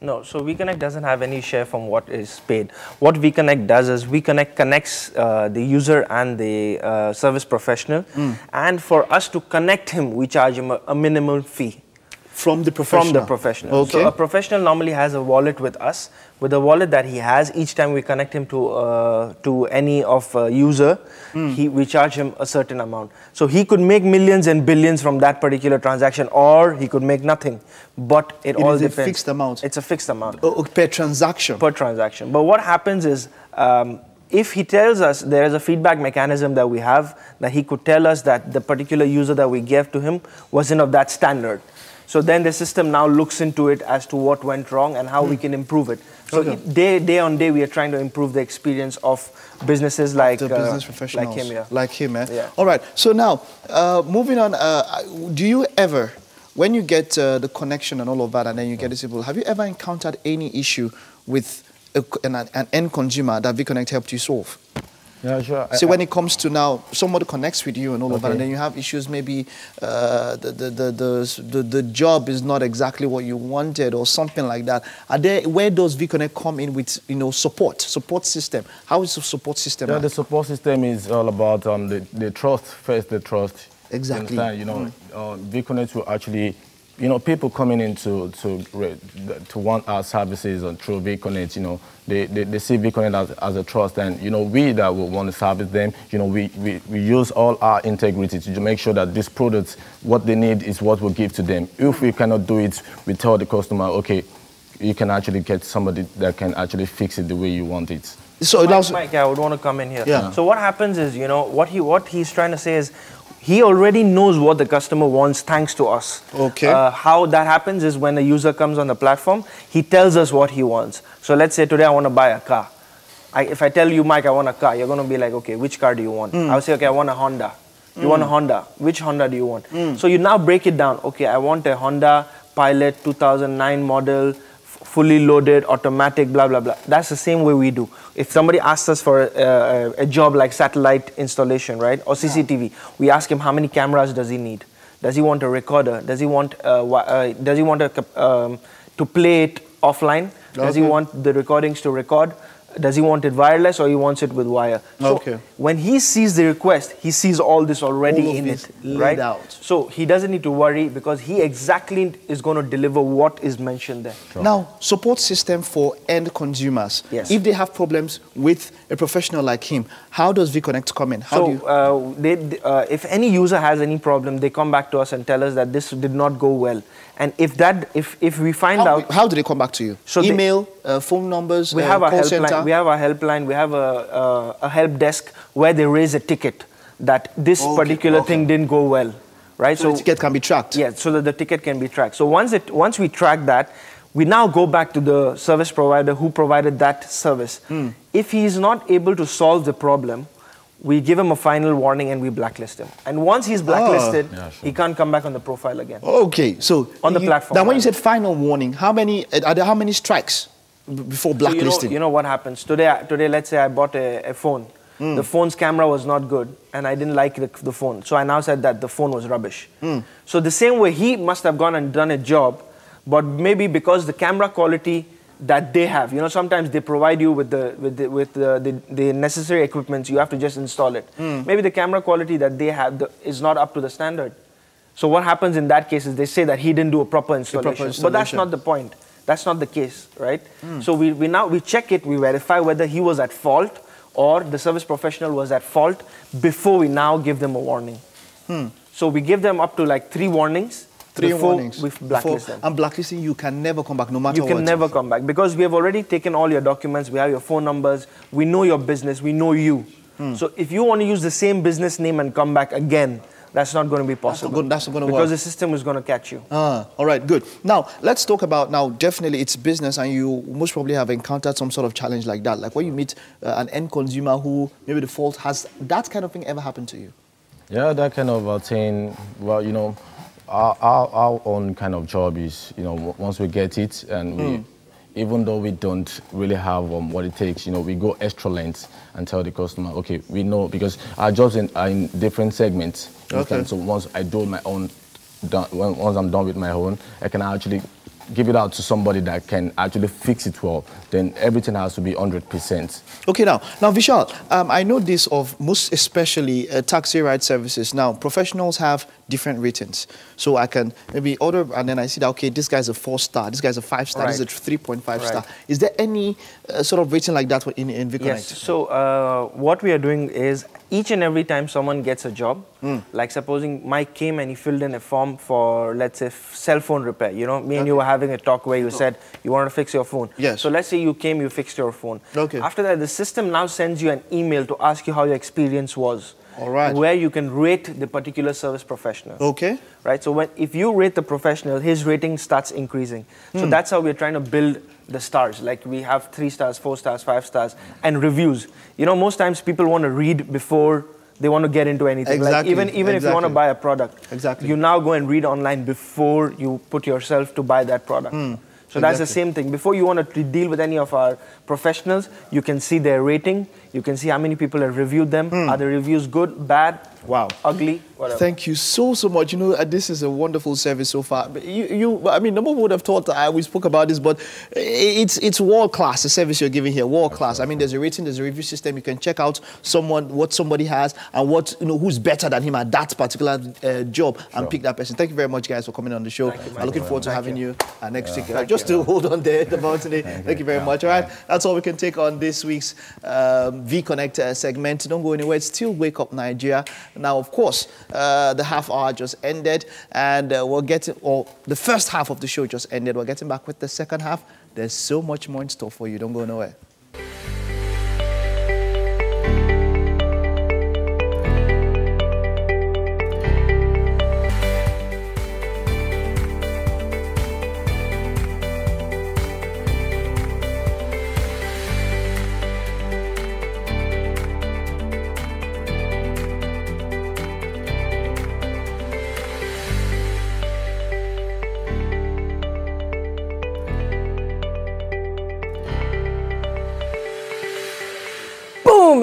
No, so VConnect doesn't have any share from what is paid. What VConnect does is VConnect connects the user and the service professional, and for us to connect him, we charge him a minimum fee. From the professional? From the professional. Okay. So a professional normally has a wallet with us. With the wallet that he has, each time we connect him to any of user, we charge him a certain amount. So he could make millions and billions from that particular transaction, or he could make nothing. But it all depends. It's a fixed amount? It's a fixed amount. Per transaction? Per transaction. But what happens is, if he tells us, there is a feedback mechanism that we have, that he could tell us that the particular user that we gave to him wasn't of that standard. So then the system now looks into it as to what went wrong and how we can improve it. So day on day, we are trying to improve the experience of businesses like business professionals, like him. Yeah. Like him, eh? Yeah. All right. So now, moving on, do you ever, when you get the connection and all of that, and then you get disabled, have you ever encountered any issue with an end consumer that VConnect helped you solve? Yeah, sure. So when it comes to now, somebody connects with you and all of that, and then you have issues, maybe the job is not exactly what you wanted or something like that. Where does VConnect come in with, support system? How is the support system? Yeah, the support system is all about the trust, first the trust. Exactly. VConnect will actually, people coming in to want our services and through VConnect, they see VConnect as a trust, and we that will want to service them, we use all our integrity to make sure that this product, what they need is what we give to them. If we cannot do it, we tell the customer, okay, you can actually get somebody that can actually fix it the way you want it. So Mike, I would want to come in here. Yeah. So what happens is, what he's trying to say is, he already knows what the customer wants thanks to us. Okay. How that happens is when a user comes on the platform, he tells us what he wants. So let's say today I want to buy a car. If I tell you, Mike, I want a car, you're going to be like, okay, which car do you want? I'll say, okay, I want a Honda. You want a Honda. Which Honda do you want? So you now break it down. Okay, I want a Honda Pilot 2009 model, fully loaded, automatic, blah, blah, blah. That's the same way we do. If somebody asks us for a job like satellite installation, right, or CCTV, we ask him how many cameras does he need. Does he want a recorder? Does he want to play it offline? Does he want the recordings to record? Does he want it wireless or he wants it with wire? So when he sees the request, he sees all this already in it, right? Out. So he doesn't need to worry because he exactly is going to deliver what is mentioned there. Sure. Now, support system for end consumers. Yes. If they have problems with a professional like him, how does VConnect come in? If any user has any problem, they come back to us and tell us that this did not go well. And if we find out... How do they come back to you? So email, phone numbers, we have a call center? We have a helpline, we have a help desk where they raise a ticket that this particular thing didn't go well, right? So the ticket can be tracked? Yeah, so that the ticket can be tracked. So once we track that, we now go back to the service provider who provided that service. If he is not able to solve the problem, we give him a final warning and we blacklist him. And once he's blacklisted, he can't come back on the profile again. Okay, so on the platform. Now, when you said final warning, how many strikes before blacklisting? So you know what happens today? Let's say I bought a phone. The phone's camera was not good, and I didn't like the phone. So I now said that the phone was rubbish. So the same way he must have gone and done a job, but maybe because the camera quality that they have, sometimes they provide you with the necessary equipment. You have to just install it. Maybe the camera quality that they have is not up to the standard. So what happens in that case is they say that he didn't do a proper installation. But that's not the point. That's not the case, right? So we check it, we verify whether he was at fault or the service professional was at fault before we now give them a warning. So we give them up to like 3 warnings. 3 warnings. We blacklist them. And blacklisting, you can never come back, no matter what. You can never come back because we have already taken all your documents. We have your phone numbers. We know your business. We know you. So if you want to use the same business name and come back again, that's not going to be possible. That's not going to work. Because the system is going to catch you. All right, good. Now, let's talk about, definitely it's business and you most probably have encountered some sort of challenge like that. Like when you meet an end consumer who maybe the fault has, that kind of thing ever happened to you? Yeah, that kind of thing, well, our own kind of job is, once we get it and even though we don't really have what it takes, you know, we go extra lengths and tell the customer, okay, we know, because our jobs are in different segments. Okay. So once I do my own, once I'm done with my own, I can actually give it out to somebody that can actually fix it well. Then everything has to be 100%. Okay, now Vishal, I know this of most especially taxi ride services. Now, professionals have different ratings. So I can maybe order and then I see that, okay, this guy's a 4-star, this guy's a 5-star, this is a 3.5 star. Is there any sort of rating like that in VConnect? Yes, so what we are doing is each and every time someone gets a job, like supposing Mike came and he filled in a form for, let's say, cell phone repair. You know, me and you were having a talk where you said you wanted to fix your phone. Yes. So let's say you came, you fixed your phone. Okay. After that, the system now sends you an email to ask you how your experience was. All right. Where you can rate the particular service professional. Okay. Right. So if you rate the professional, his rating starts increasing. So that's how we're trying to build the stars. Like we have 3 stars, 4 stars, 5 stars, and reviews. You know, most times people want to read before they want to get into anything. Exactly. Like even if you want to buy a product, you now go and read online before you put yourself to buy that product. So that's the same thing. Before you want to deal with any of our professionals, you can see their rating. You can see how many people have reviewed them. Are the reviews good, bad, ugly, whatever. Thank you so much. You know, this is a wonderful service so far. I mean, no one would have thought we spoke about this, but it's world class, the service you're giving here, world class. I mean, there's a rating, there's a review system. You can check out what somebody has and who's better than him at that particular job and pick that person. Thank you very much, guys, for coming on the show. I'm looking forward to having you next week. Just to hold on there about today. Thank you very much. All right, that's all we can take on this week's VConnect segment. Don't go anywhere. It's still Wake Up Nigeria. Now, of course, the half hour just ended, and the first half of the show just ended. We're getting back with the second half. There's so much more in store for you. Don't go nowhere.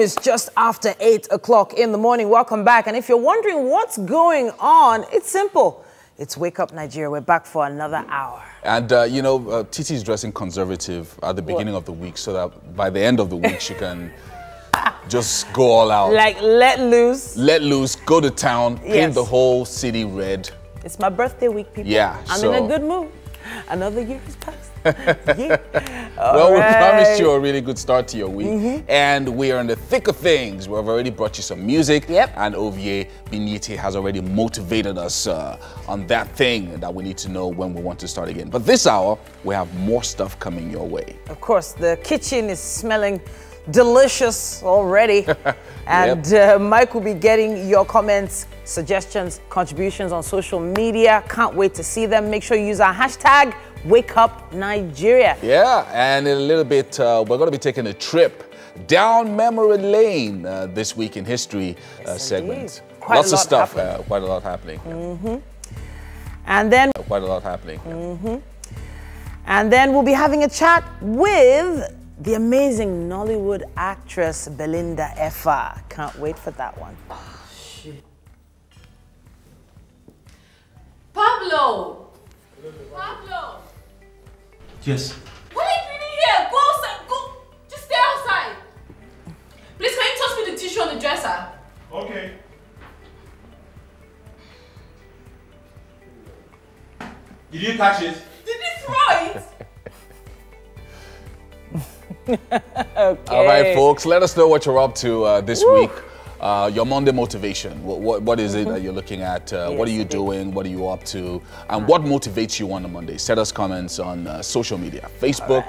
It's just after 8 o'clock in the morning. Welcome back. And if you're wondering what's going on, it's simple. It's Wake Up Nigeria. We're back for another hour. And, you know, Titi's dressing conservative at the beginning of the week so that by the end of the week she can just go all out. Like, let loose. Let loose, go to town, paint the whole city red. It's my birthday week, people. Yeah. I'm in a good mood. Another year has passed. Well, we promised you a really good start to your week, and we are in the thick of things. We've already brought you some music, and Ovie Bigniti has already motivated us on that thing that we need to know when we want to start again. But this hour, we have more stuff coming your way. Of course, the kitchen is smelling delicious already, and Mike will be getting your comments, suggestions, contributions on social media. Can't wait to see them. Make sure you use our hashtag Wake Up Nigeria. Yeah, and in a little bit, we're going to be taking a trip down memory lane this week in history segment. Lots of stuff, quite a lot happening. And then quite a lot happening. And then we'll be having a chat with the amazing Nollywood actress Belinda Effa. Can't wait for that one. Pablo! Pablo! Yes. Why are you doing here? Go outside. Go. Just stay outside. Please, can you toss me the tissue on the dresser? Okay. Did you catch it? Did you throw it? Okay. All right, folks, let us know what you're up to this week. Your Monday motivation. What is it that you're looking at? What are you doing? What are you up to? And what motivates you on a Monday? Send us comments on social media, Facebook,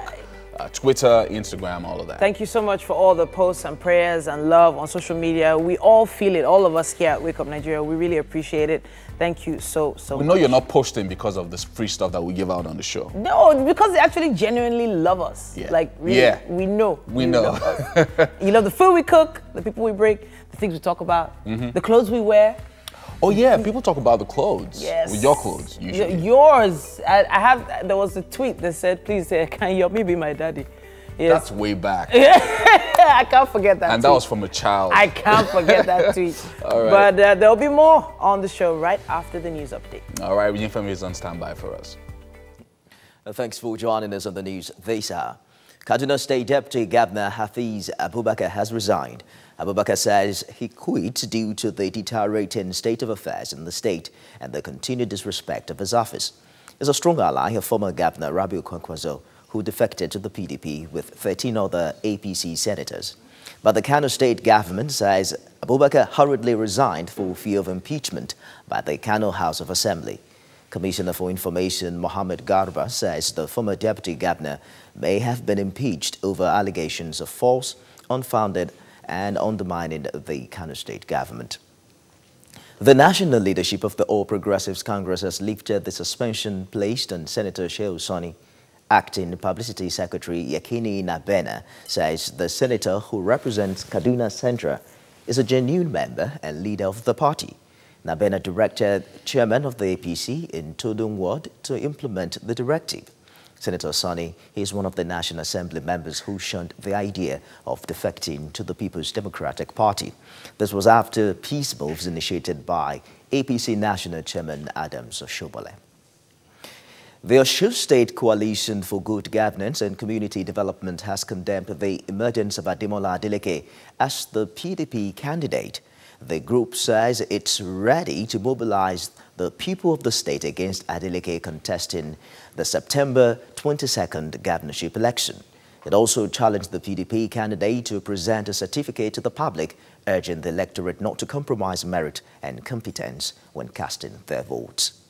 Twitter, Instagram, all of that. Thank you so much for all the posts and prayers and love on social media. We all feel it, all of us here at Wake Up Nigeria. We really appreciate it. Thank you so much. We know you're not posting because of this free stuff that we give out on the show. No, because they actually genuinely love us. Yeah. Like, really, we know. We know. Love us. You love the food we cook, the people we break, the things we talk about, the clothes we wear. Oh yeah, people talk about the clothes. Yes. With your clothes, usually. Yours. There was a tweet that said, please, can you be my daddy? Yes. That's way back. I can't forget that And tweet. that was from a child. I can't forget that tweet. All right. But there'll be more on the show right after the news update. All right, Regine Femi is on standby for us. Thanks for joining us on the news this hour. Kaduna State Deputy Governor Hafiz Abubakar has resigned. Abubakar says he quit due to the deteriorating state of affairs in the state and the continued disrespect of his office. He's a strong ally of former Governor Rabiu Kwankwaso, who defected to the PDP with 13 other APC senators. But the Kano State government says Abubakar hurriedly resigned for fear of impeachment by the Kano House of Assembly. Commissioner for Information Mohammed Garba says the former deputy governor may have been impeached over allegations of false, unfounded, and undermining the Kano State government. The national leadership of the All Progressives Congress has lifted the suspension placed on Senator Shehu Sani. Acting Publicity Secretary Yakini Nabena says the senator who represents Kaduna Central is a genuine member and leader of the party. Nabena directed chairman of the APC in Todun Ward to implement the directive. Senator Sani is one of the National Assembly members who shunned the idea of defecting to the People's Democratic Party. This was after peace moves initiated by APC National Chairman Adams Oshobole. The Osun State Coalition for Good Governance and Community Development has condemned the emergence of Ademola Adeleke as the PDP candidate. The group says it's ready to mobilize the people of the state against Adeleke contesting the September 22nd governorship election. It also challenged the PDP candidate to present a certificate to the public, urging the electorate not to compromise merit and competence when casting their votes.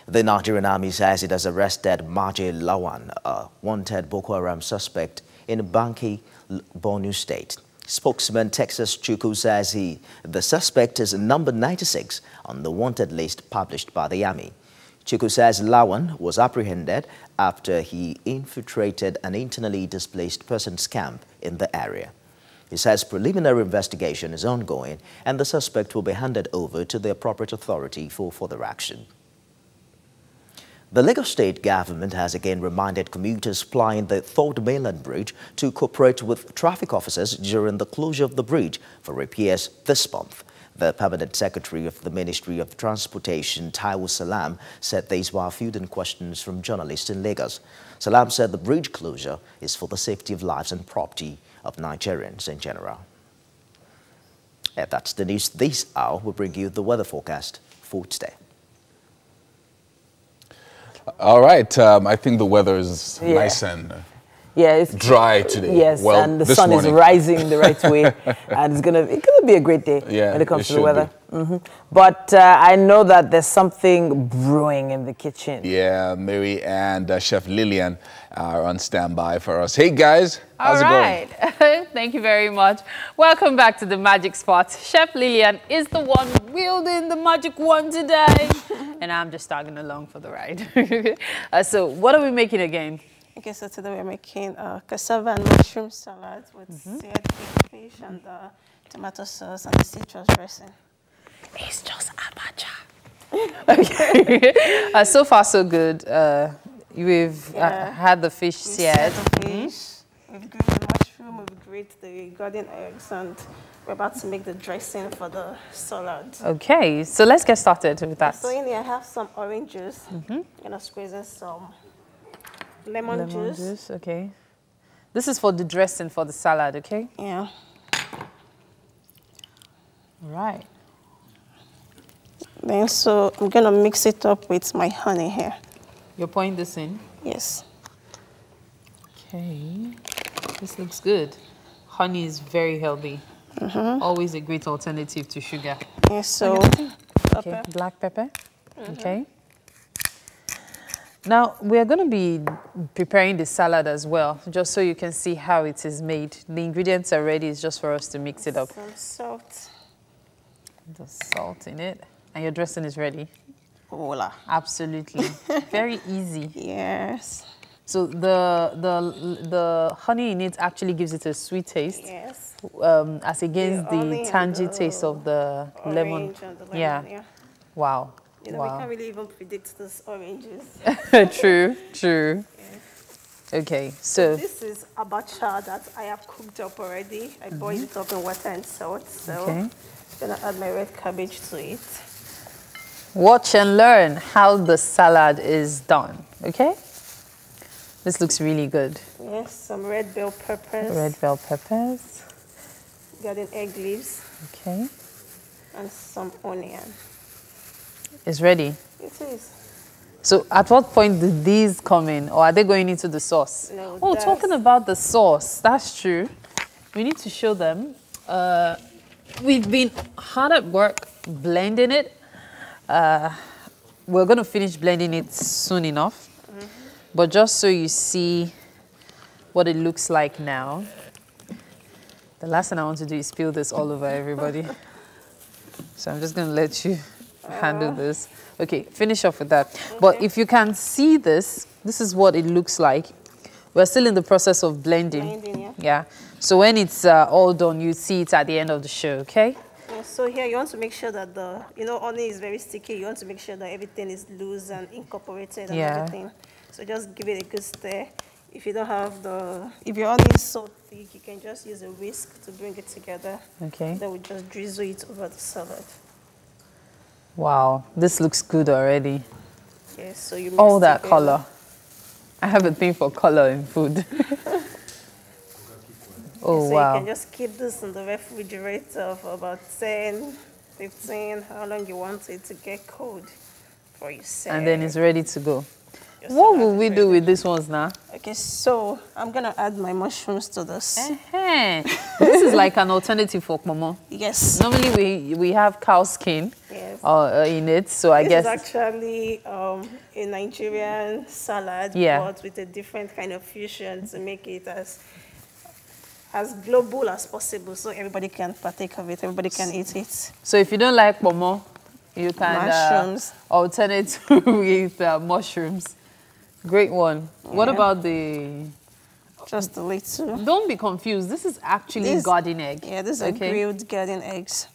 The Nigerian Army says it has arrested Maje Lawan, a wanted Boko Haram suspect in Banki, Borno State. Spokesman Texas Chukwu says the suspect is number 96 on the wanted list published by the Army. Chukwu says Lawan was apprehended after he infiltrated an internally displaced persons camp in the area. He says preliminary investigation is ongoing and the suspect will be handed over to the appropriate authority for further action. The Lagos State government has again reminded commuters plying the Third Mainland Bridge to cooperate with traffic officers during the closure of the bridge for repairs this month. The Permanent Secretary of the Ministry of Transportation, Taiwo Salam, said these were fielding questions from journalists in Lagos. Salam said the bridge closure is for the safety of lives and property of Nigerians in general. And that's the news this hour. We'll bring you the weather forecast for today. All right, I think the weather is nice and it's dry today. Yes, well, and the sun is rising the right way, and it's gonna be a great day when it comes to the weather. But I know that there's something brewing in the kitchen. Yeah, Mary and Chef Lillian are on standby for us. Hey guys, how's it going? Thank you very much. Welcome back to the Magic Spot. Chef Lillian is the one wielding the magic wand today, and I'm just tagging along for the ride. So what are we making again? Okay, so today we're making cassava and mushroom salad with seared fish and tomato sauce and the citrus dressing. It's just abacha. Okay. So far, so good. We've had the fish seared. We've grilled the mushroom, we've grilled the garden eggs, and we're about to make the dressing for the salad. Okay, so let's get started with that. So in here I have some orange juice. I'm gonna squeeze in some lemon juice. Okay. This is for the dressing for the salad, okay? Yeah. All right. Then so I'm gonna mix it up with my honey here. You're pouring this in? Yes. Okay. This looks good. Honey is very healthy. Always a great alternative to sugar. Yes, so okay. Black pepper. Okay. Now, we are going to be preparing the salad as well, just so you can see how it is made. The ingredients are ready, it's just for us to mix it up. Some salt. The salt in it. And your dressing is ready? Voila. Absolutely. Very easy. Yes. So the honey in it actually gives it a sweet taste. Yes. As against the tangy taste of the lemon. Yeah. Wow. You know, we can't really even predict those oranges. True, true. Yeah. Okay, so this is abacha that I have cooked up already. I boiled it up in water and salt. So I'm gonna add my red cabbage to it. Watch and learn how the salad is done. Okay? This looks really good. Yes, some red bell peppers. Red bell peppers. Garden egg leaves. Okay. And some onion. It's ready? It is. So at what point did these come in? Or are they going into the sauce? No, oh, talking about the sauce. That's true. We need to show them. We've been hard at work blending it. We're going to finish blending it soon enough. But just so you see what it looks like now. The last thing I want to do is spill this all over everybody. So I'm just going to let you handle this. Okay, finish off with that. Okay. But if you can see this, this is what it looks like. We're still in the process of blending. Yeah. So when it's all done, you see it at the end of the show, okay? Yeah, so here you want to make sure that the, honey is very sticky. You want to make sure that everything is loose and incorporated and everything. So just give it a good stir. If you don't have if your honey is so thick, you can just use a whisk to bring it together. Okay. Then we just drizzle it over the salad. Wow, this looks good already. Yes, so you mix all that together. color. I have a thing for color in food. Oh, so wow. You can just keep this in the refrigerator for about 10, 15, how long you want it to get cold for you. And then it's ready to go. What will we do with these ones now? Okay, so I'm going to add my mushrooms to this. This is like an alternative for momo. Yes. Normally we have cow skin in it, so I guess... This is actually a Nigerian salad, but with a different kind of fusion to make it as global as possible, so everybody can partake of it, everybody can eat it. So if you don't like momo, you can alternate with mushrooms. Great one. What about the... Just a little. Don't be confused. This is actually garden egg. Yeah, these are grilled garden eggs.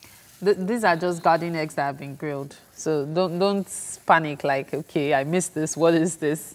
These are just garden eggs that have been grilled. So don't panic like, okay, I missed this. What is this?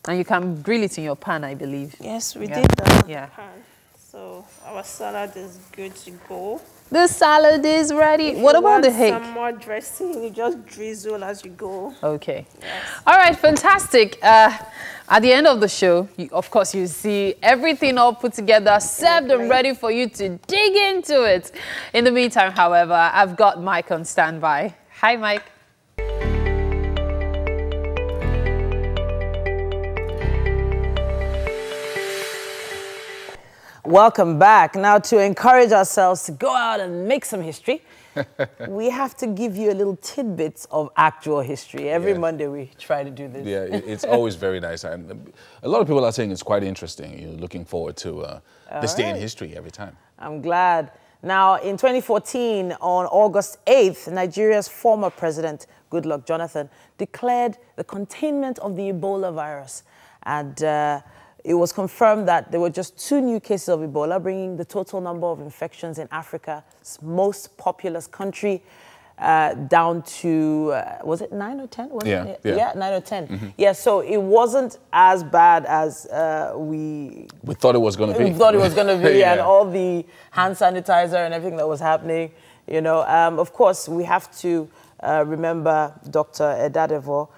And you can grill it in your pan, I believe. Yes, we did that in the pan. So our salad is good to go. The salad is ready. What about the egg? Some more dressing, you just drizzle as you go. Okay. Yes. All right, fantastic. At the end of the show, of course, you see everything all put together, served and ready for you to dig into it. In the meantime, however, I've got Mike on standby. Hi, Mike. Welcome back. Now, to encourage ourselves to go out and make some history, we have to give you a little tidbits of actual history. Every Monday we try to do this. Yeah, it's always very nice. And a lot of people are saying it's quite interesting. You're looking forward to this day in history every time. I'm glad. Now, in 2014, on August 8th, Nigeria's former president, Goodluck Jonathan, declared the containment of the Ebola virus. And it was confirmed that there were just 2 new cases of Ebola, bringing the total number of infections in Africa's most populous country down to, was it 9 or 10? Yeah, 9 or 10. Mm-hmm. Yeah, so it wasn't as bad as we thought it was going to be. We thought it was going to be, and all the hand sanitizer and everything that was happening. You know, of course, we have to remember Dr. Edadevoh,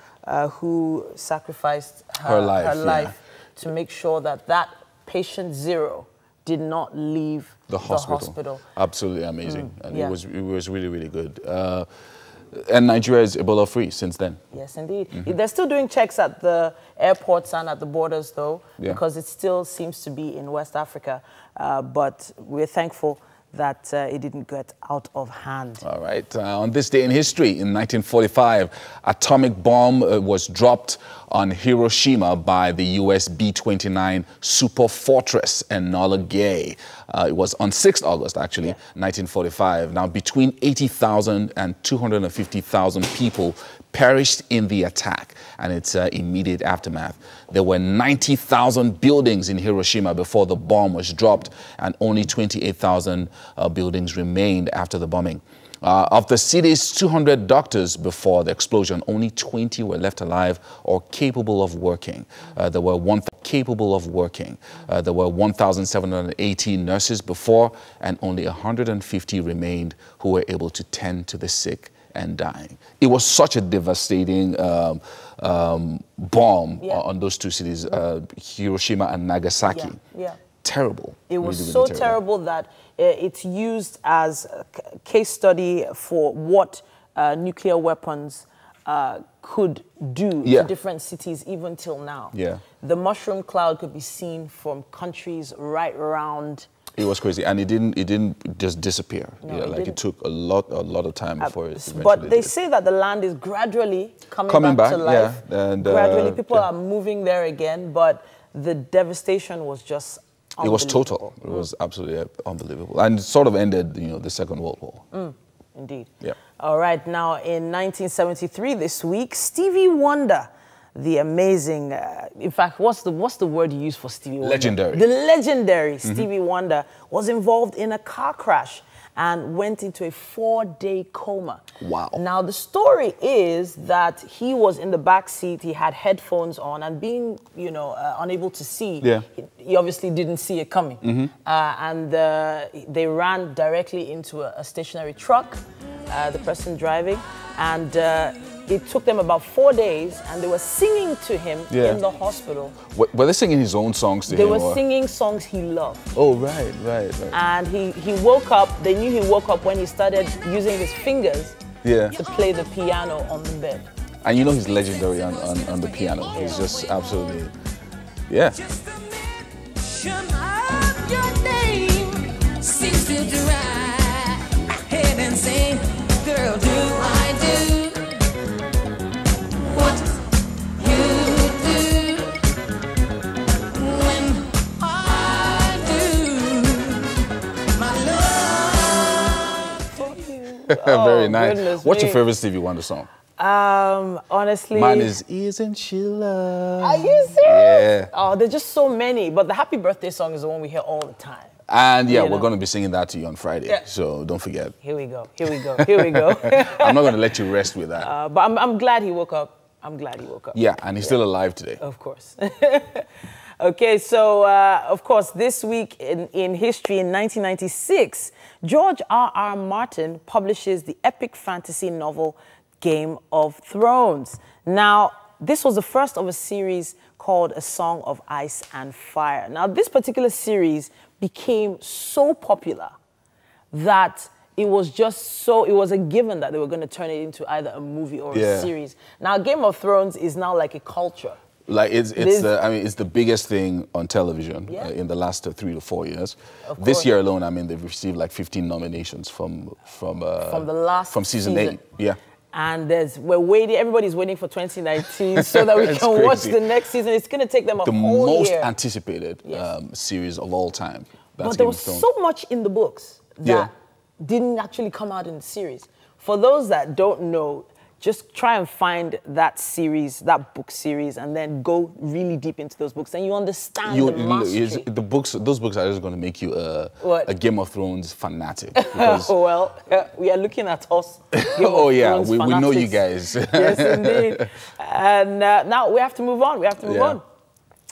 who sacrificed her life to make sure that patient 0 did not leave the hospital. Absolutely amazing. And it was really, really good. And Nigeria is Ebola free since then. Yes, indeed. Mm-hmm. They're still doing checks at the airports and at the borders, though, because it still seems to be in West Africa. But we're thankful that it didn't get out of hand. All right. On this day in history, in 1945, atomic bomb was dropped on Hiroshima by the US B-29 Super Fortress Enola Gay. It was on 6th August, actually, 1945. Now, between 80,000 and 250,000 people perished in the attack and its immediate aftermath. There were 90,000 buildings in Hiroshima before the bomb was dropped, and only 28,000 buildings remained after the bombing. Of the city's 200 doctors before the explosion, only 20 were left alive or capable of working. There were 1,780 nurses before, and only 150 remained who were able to tend to the sick and dying. It was such a devastating bomb on those two cities, Hiroshima and Nagasaki. Terrible. It was really, so really terrible that it's used as a case study for what nuclear weapons could do to different cities even till now. The mushroom cloud could be seen from countries right around. It was crazy, and it didn't just disappear. No, it took a lot of time before it eventually But they say that the land is gradually coming back to life. And, gradually, people are moving there again, but the devastation was just it was total. It was absolutely unbelievable, and it sort of ended, the Second World War. Indeed. Yeah. All right. Now, in 1973, this week, Stevie Wonder, the amazing, in fact, what's the word you use for Stevie Wonder? Legendary. The legendary Stevie Wonder was involved in a car crash and went into a 4-day coma. Wow. Now, the story is that he was in the back seat, he had headphones on, and being, unable to see, he obviously didn't see it coming. And they ran directly into a stationary truck, the person driving, and it took them about 4 days, and they were singing to him in the hospital. Were they singing his own songs to him? They were singing songs he loved. Oh, right. And he woke up, they knew he woke up when he started using his fingers to play the piano on the bed. And he's legendary on the piano. He's just absolutely, Girl, do I do what you do when I do my love for you? Very nice. What's your favorite Stevie Wonder song? Honestly, mine is Isn't She Love? Are you serious? Yeah. Oh, there's just so many. But the Happy Birthday song is the one we hear all the time. And we're going to be singing that to you on Friday, so don't forget. Here we go. I'm not going to let you rest with that. But I'm glad he woke up. Yeah, and he's still alive today. Of course. Okay, so of course, this week in history, in 1996, George R.R. Martin publishes the epic fantasy novel Game of Thrones. Now, this was the first of a series called A Song of Ice and Fire. Now, this particular series became so popular that it was a given that they were going to turn it into either a movie or a series. Now, Game of Thrones is now like a culture. Like it's the biggest thing on television in the last 3 to 4 years. This year alone, they've received like 15 nominations from season 8. Yeah. And everybody's waiting for 2019 so that we can watch the next season. It's going to take them a whole year. The most anticipated series of all time. But there was so much in the books that didn't actually come out in the series. For those that don't know, just try and find that series, that book series, and then go really deep into those books, and you understand the mastery. Those books are just going to make you a Game of Thrones fanatic. Well, we are looking at us. We know you guys. Yes, indeed. And now we have to move on.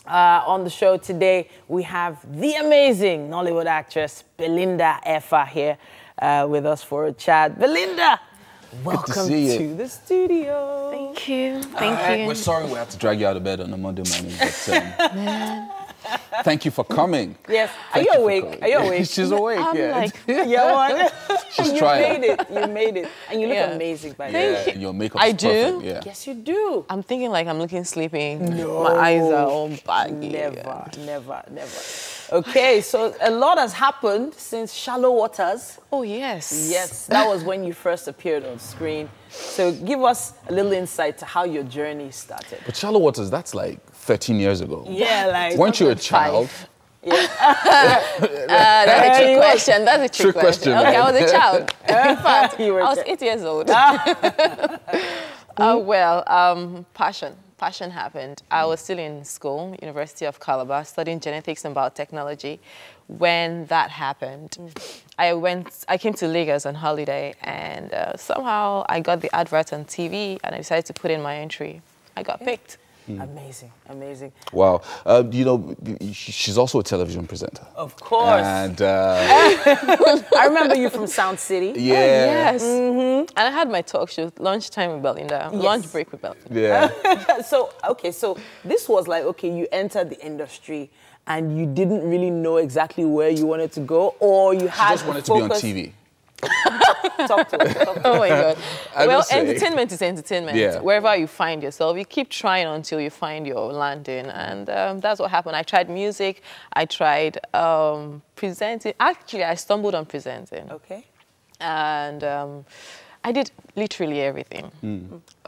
On the show today, we have the amazing Nollywood actress Belinda Effa here with us for a chat. Belinda! Welcome to the studio. Thank you. We're sorry we have to drag you out of bed on a Monday morning, but thank you for coming. Yes. Are you awake? She's awake. She's trying. You made it. And you look amazing, by the way. Your makeup's perfect. Yeah. Yes, you do. I'm thinking like I'm looking sleepy. No. My eyes are all baggy. Never. Okay, so a lot has happened since Shallow Waters. Oh, yes. Yes, that was when you first appeared on screen. So give us a little insight to how your journey started. But Shallow Waters, that's like 13 years ago. Yeah, like... Weren't you a child? That's a trick question. That's a trick question. Okay, I was a child. In fact, I was 8 years old. Passion happened. I was still in school, University of Calabar, studying genetics and biotechnology. When that happened, I came to Lagos on holiday, and somehow I got the advert on TV, and I decided to put in my entry. I got picked. Amazing, amazing. Wow. You know, she's also a television presenter. Of course. And I remember you from Sound City. Yeah. Yes. And I had my talk show, Lunchtime with Belinda, Lunch Break with Belinda. Yeah. So this was like, okay, you entered the industry and you didn't really know exactly where you wanted to go, or you had just wanted to be on TV. Talk to us. Oh my God. Well, entertainment is entertainment. Yeah. Wherever you find yourself, you keep trying until you find your landing. And that's what happened. I tried music. I tried presenting. Actually, I stumbled on presenting. Okay. And I did literally everything.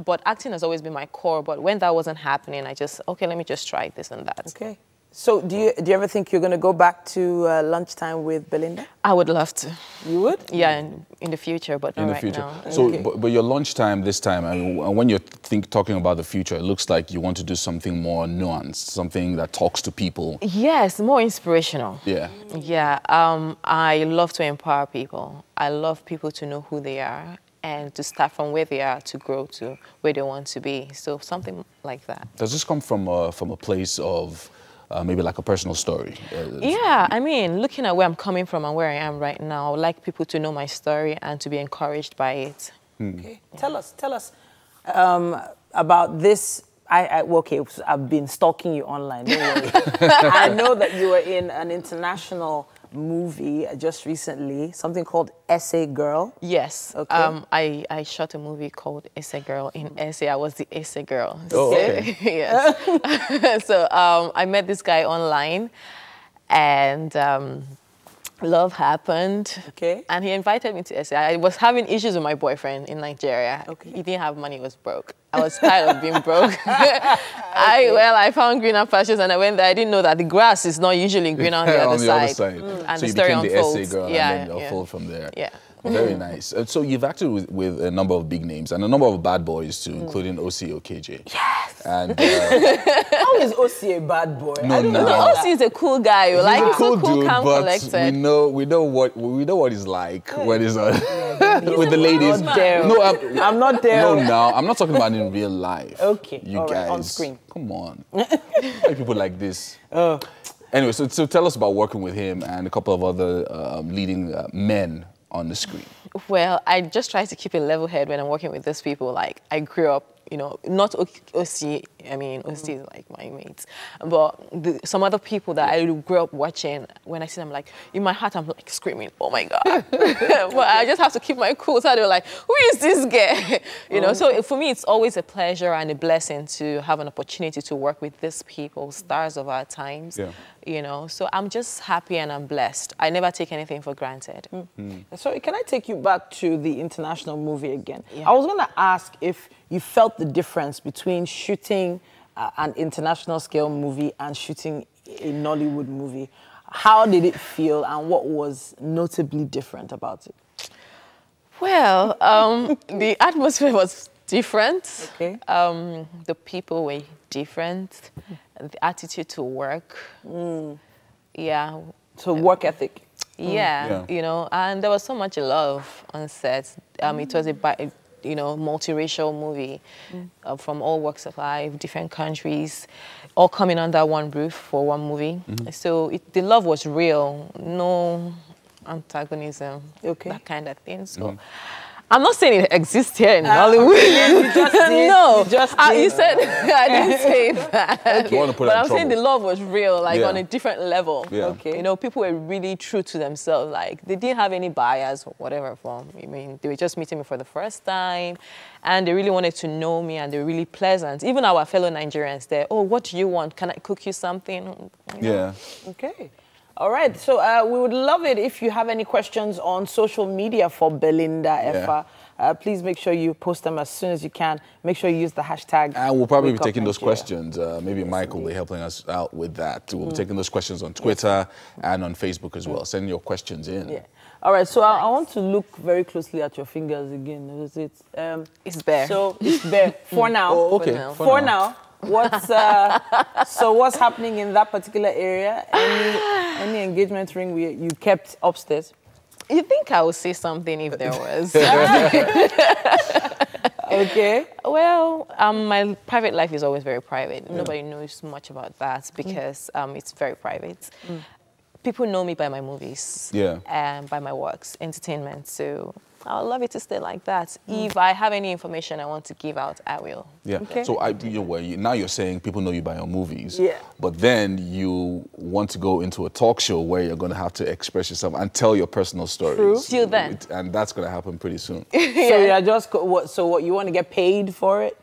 But acting has always been my core. But when that wasn't happening, I just, okay, let me just try this and that. Okay. So do you ever think you're going to go back to Lunchtime with Belinda? I would love to. You would? Yeah, in the future, but not right now. So, but your Lunchtime this time, I mean, when you're talking about the future, it looks like you want to do something more nuanced, something that talks to people. Yes, more inspirational. Yeah. Yeah, I love to empower people. I love people to know who they are and to start from where they are to grow to where they want to be. So something like that. Does this come from a place of maybe like a personal story? Yeah, I mean, looking at where I'm coming from and where I am right now, I would like people to know my story and to be encouraged by it. Okay. Tell us about this. Okay, I've been stalking you online, don't worry. I know that you were in an international movie just recently, something called Essay Girl. Yes. Okay. I shot a movie called Essay Girl. In Essay, I was the Essay Girl. Oh, okay. Yes. So I met this guy online, and love happened. Okay. And he invited me to Essay. I was having issues with my boyfriend in Nigeria. Okay. He didn't have money, he was broke. I was tired of being broke. I found greener pastures and I went there. I didn't know that the grass is not usually greener on the other side. So And the you story became the unfolds. Essay Girl, Yeah, and then you'll fold from there. Yeah. Very nice. So you've acted with a number of big names and a number of bad boys too, including OC Okj. Yes. And how is OC a bad boy? No. OC is a cool guy. He's like a cool so cool, dude, calm, but collected. we know what he's like when he's on with the ladies. No, I'm not there. No, I'm not talking about in real life. Okay. You all guys, right, on screen. Come on. Why people like this? Anyway, so tell us about working with him and a couple of other leading men on the screen. Well, I just try to keep a level head when I'm working with these people. Like, I grew up, not OC, I mean, OC is like my mates, but some other people that I grew up watching, when I see them, like, in my heart, I'm like screaming, oh my God. But I just have to keep my cool. So they're like, who is this guy? So for me, it's always a pleasure and a blessing to have an opportunity to work with these people, stars of our times. Yeah. So I'm just happy and I'm blessed. I never take anything for granted. So can I take you back to the international movie again? Yeah. I was going to ask if you felt the difference between shooting an international scale movie and shooting a Nollywood movie. How did it feel and what was notably different about it? Well, the atmosphere was different. Okay. The people were different. The attitude to work. Yeah. So work ethic. Yeah, and there was so much love on set. It was a multiracial movie from all walks of life, different countries, all coming under one roof for one movie. So the love was real, no antagonism, that kind of thing. So I'm not saying it exists here in Hollywood. You just did. No, you just did. You said I didn't say that. You want to put But her in I'm saying the trouble. love was real, like on a different level. Yeah. Okay. People were really true to themselves. Like they didn't have any bias or whatever form. I mean, they were just meeting me for the first time, and they really wanted to know me, and they were really pleasant. Even our fellow Nigerians there. Oh, what do you want? Can I cook you something? Yeah. Okay. All right. So we would love it if you have any questions on social media for Belinda Effa. please make sure you post them as soon as you can. Make sure you use the hashtag. And we'll probably be taking those questions. Maybe Mike will be helping us out with that. We'll be taking those questions on Twitter and on Facebook as well. Send your questions in. Yeah. All right, so I want to look very closely at your fingers again. It's bare. So it's bare for now. Oh, okay. For now. What's so what's happening in that particular area? Any engagement ring you kept upstairs? You think I would say something if there was? Okay. Well, my private life is always very private. Nobody knows much about that because it's very private. People know me by my movies and by my works, entertainment. So I would love it to stay like that. If I have any information I want to give out, I will. Yeah. Okay. So now you're saying people know you by your movies. Yeah. But then you want to go into a talk show where you're going to have to express yourself and tell your personal stories. True. Till then. And that's going to happen pretty soon. So you're just what you want to get paid for it?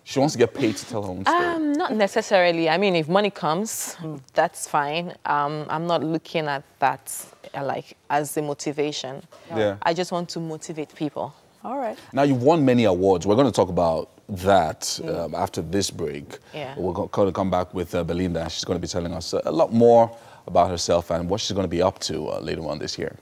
She wants to get paid to tell her own story. Not necessarily. I mean, if money comes, that's fine. I'm not looking at that like as a motivation. Yeah. I just want to motivate people. All right. Now, you've won many awards. We're going to talk about that after this break. Yeah. We're going to come back with Belinda. She's going to be telling us a lot more about herself and what she's going to be up to later on this year.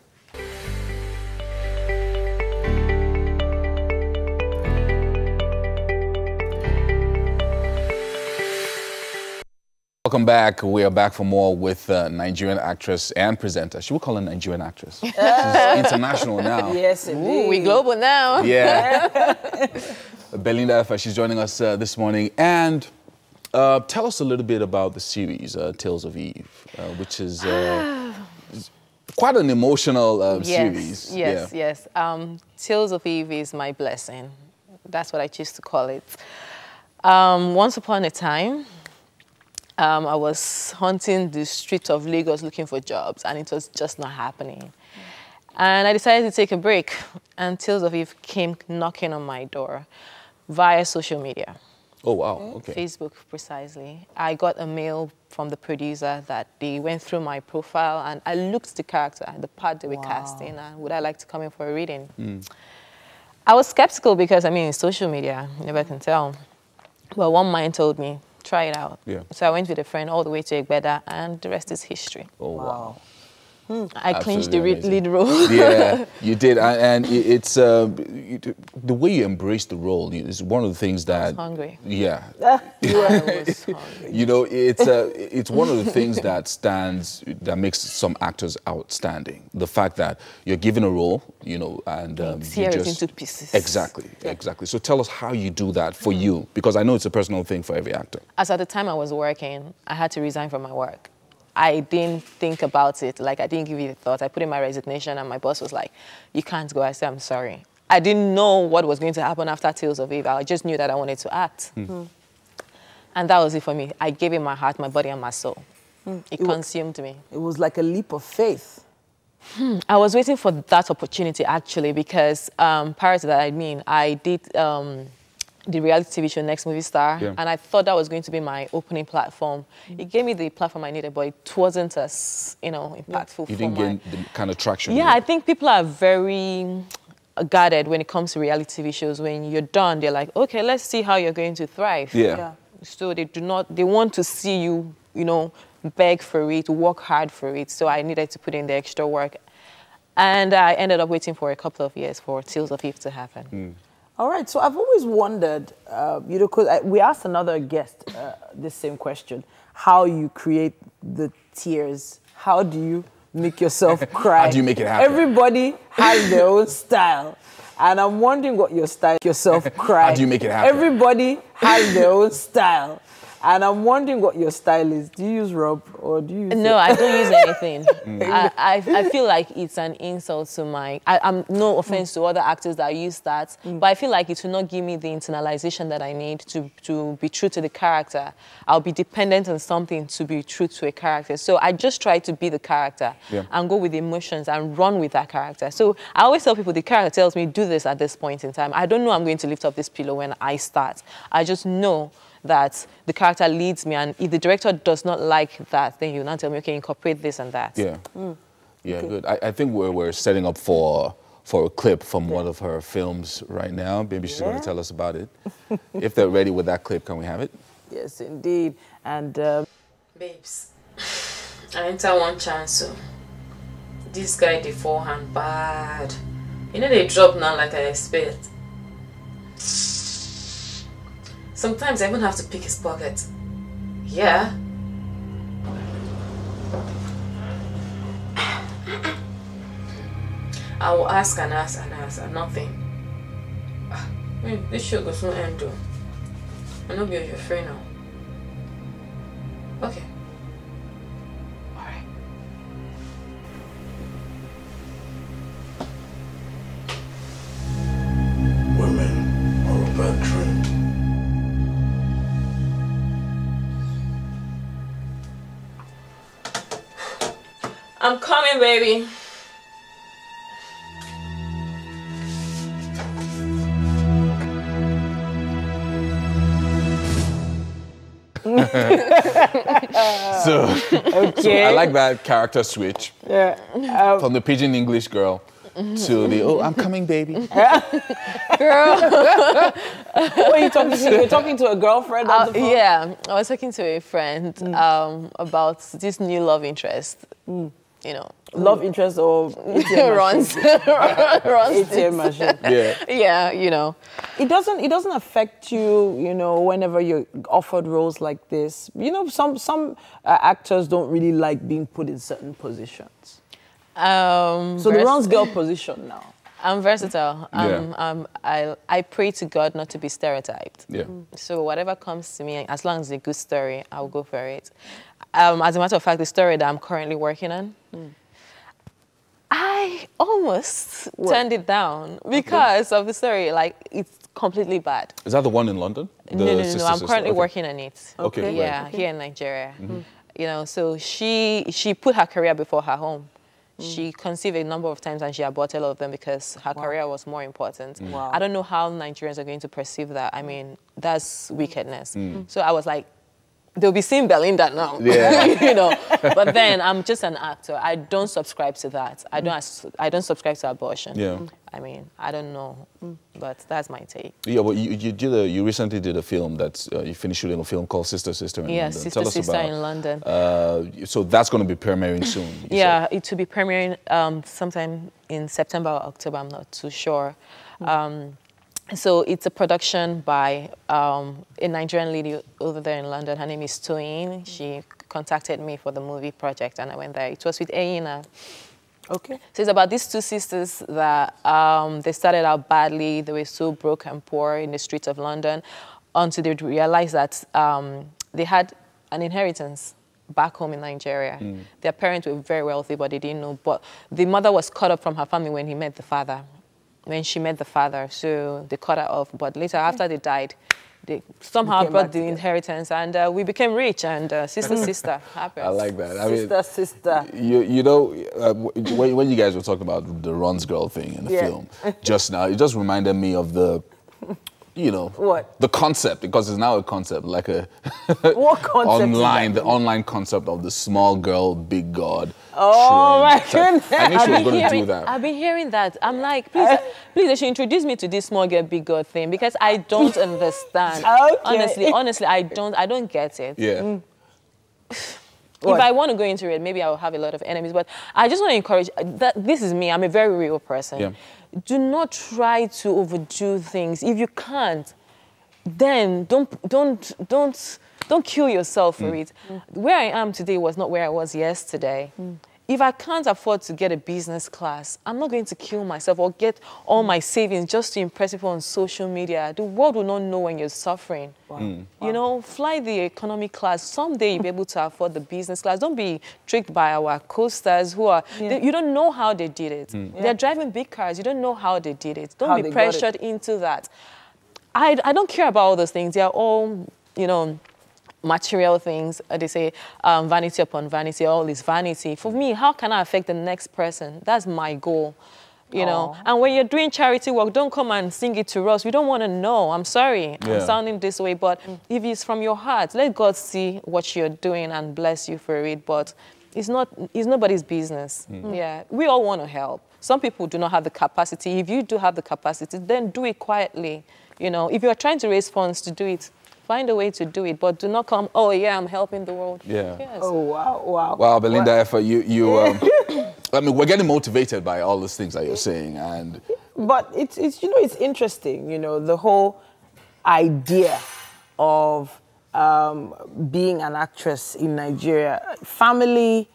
Welcome back. We are back for more with Nigerian actress and presenter. Should we call her Nigerian actress? She's international now. Yes, indeed. Ooh, we global now. Yeah. Belinda Efa, she's joining us this morning. And tell us a little bit about the series, Tales of Eve, which is quite an emotional series. Yes. Tales of Eve is my blessing. That's what I choose to call it. Once upon a time, I was haunting the streets of Lagos looking for jobs, and it was just not happening. And I decided to take a break, and Tales of Eve came knocking on my door via social media. Oh, wow. Okay. Facebook, precisely. I got a mail from the producer that they went through my profile, and I looked at the character, the part they were casting, and would I like to come in for a reading? I was skeptical because, I mean, it's social media, you never can tell. But one mind told me, try it out. Yeah. So I went with a friend all the way to Egbeda, and the rest is history. Oh, wow. I clinched the lead role. Yeah, you did. And it's the way you embrace the role is one of the things that... I was hungry. Yeah. I was hungry. You know, it's one of the things that makes some actors outstanding. The fact that you're given a role, you know, and tear it into pieces. Exactly. So tell us how you do that for you, because I know it's a personal thing for every actor. As at the time I was working, I had to resign from my work. I didn't think about it, like I didn't give it a thought. I put in my resignation and my boss was like, you can't go. I said, I'm sorry. I didn't know what was going to happen after Tales of Eve. I just knew that I wanted to act. And that was it for me. I gave it my heart, my body, and my soul. It consumed me. It was like a leap of faith. I was waiting for that opportunity, actually, because prior to that, I did the reality TV show Next Movie Star, and I thought that was going to be my opening platform. It gave me the platform I needed, but it wasn't as, impactful. You didn't get the kind of traction. Yeah, I think people are very guarded when it comes to reality TV shows. When you're done, they're like, okay, let's see how you're going to thrive. Yeah. So they want to see you, beg for it, work hard for it. So I needed to put in the extra work. And I ended up waiting for a couple of years for Tales of Eve to happen. All right, so I've always wondered, because we asked another guest this same question, how you create the tears. How do you make yourself cry? How do you make it happen? Everybody has their own style. And I'm wondering what your style yourself cry. How do you make it happen? Everybody has their own style. And I'm wondering what your style is. Do you use rub or do you use No, I don't use anything. I feel like it's an insult to I'm no offense to other actors that use that, but I feel like it will not give me the internalization that I need to be true to the character. I'll be dependent on something to be true to a character. So I just try to be the character and go with the emotions and run with that character. So I always tell people the character tells me, do this at this point in time. I don't know I'm going to lift up this pillow when I start. I just know that the character leads me, and if the director does not like that, then you now tell me, okay, incorporate this and that. Yeah, good. I think we're setting up for for a clip from one of her films right now. Maybe she's going to tell us about it. If they're ready with that clip, can we have it? Yes, indeed. And babes, I enter one chance, so this guy the forehand bad. You know they drop now like I expect. Sometimes I even have to pick his pocket. Yeah. I will ask and ask and ask and nothing. This show goes no end though. I know you're free now. Okay. Alright. Women are a bad dream. I'm coming, baby. So I like that character switch. Yeah. From the pidgin English girl to the, oh, I'm coming, baby. Girl. What are you talking to? You're talking to a girlfriend on the phone? Yeah, I was talking to a friend about this new love interest. You know, love interest or runs ATM machine. Yeah, you know, it doesn't affect you. You know, whenever you're offered roles like this, you know, some actors don't really like being put in certain positions. So the runs girl position now. I'm versatile. I pray to God not to be stereotyped. Yeah. So whatever comes to me, as long as it's a good story, I'll go for it. As a matter of fact, the story that I'm currently working on, I almost turned it down because of the story. Like, it's completely bad. Is that the one in London? No. I'm currently working on it. Okay. Yeah, right. here in Nigeria. You know, so she put her career before her home. She conceived a number of times and she aborted all of them because her career was more important. Wow. I don't know how Nigerians are going to perceive that. I mean, that's wickedness. So I was like, they'll be seeing Belinda now. Yeah. You know. But then I'm just an actor. I don't subscribe to that. I don't subscribe to abortion. Yeah. I mean, I don't know, but that's my take. Yeah, well, you recently did a film that you finished shooting a film called Sister Sister in London. Sister Sister in London. So that's going to be premiering soon. Yeah, it will be premiering sometime in September or October. I'm not too sure. So it's a production by a Nigerian lady over there in London. Her name is Toyin. She contacted me for the movie project, and I went there. It was with Aina. Okay. So it's about these two sisters that they started out badly. They were so broke and poor in the streets of London until they realized that they had an inheritance back home in Nigeria. Their parents were very wealthy, but they didn't know. But the mother was cut off from her family when she met the father. So they cut her off. But later, after they died, they somehow brought the inheritance, and we became rich, and sister happens. I like that. Sister. You know, when you guys were talking about the Runs Girl thing in the film just now, it just reminded me of the, you know, the concept, because it's now a concept, like a what concept? the online concept of the small girl, big God. Oh my goodness! I knew she was going to do that. I've been hearing that. I'm like, please, they should introduce me to this small girl, big God thing, because I don't understand. Honestly, I don't get it. Yeah. If I want to go into it, maybe I will have a lot of enemies. But I just want to encourage that this is me. I'm a very real person. Yeah. Do not try to overdo things. If you can't, then don't kill yourself for it. Where I am today was not where I was yesterday. If I can't afford to get a business class, I'm not going to kill myself or get all my savings just to impress people on social media. The world will not know when you're suffering. You know, fly the economy class. Someday you'll be able to afford the business class. Don't be tricked by our co-stars who are, you don't know how they did it. They're driving big cars. You don't know how they did it. Don't be pressured into that. I don't care about all those things. They are all, you know, material things. They say vanity upon vanity, all is vanity. For me, how can I affect the next person? That's my goal, you know. And when you're doing charity work, don't come and sing it to us. We don't want to know. I'm sorry, I'm sounding this way, but if it's from your heart, let God see what you're doing and bless you for it. But it's nobody's business. Yeah, we all want to help. Some people do not have the capacity. If you do have the capacity, then do it quietly. You know, if you are trying to raise funds to do it, find a way to do it, but do not come, oh yeah, I'm helping the world. Yeah. Yes. Oh, wow, wow. Wow, Belinda, I mean, we're getting motivated by all these things that you're saying, and... But it's you know, it's interesting, you know, the whole idea of being an actress in Nigeria. Family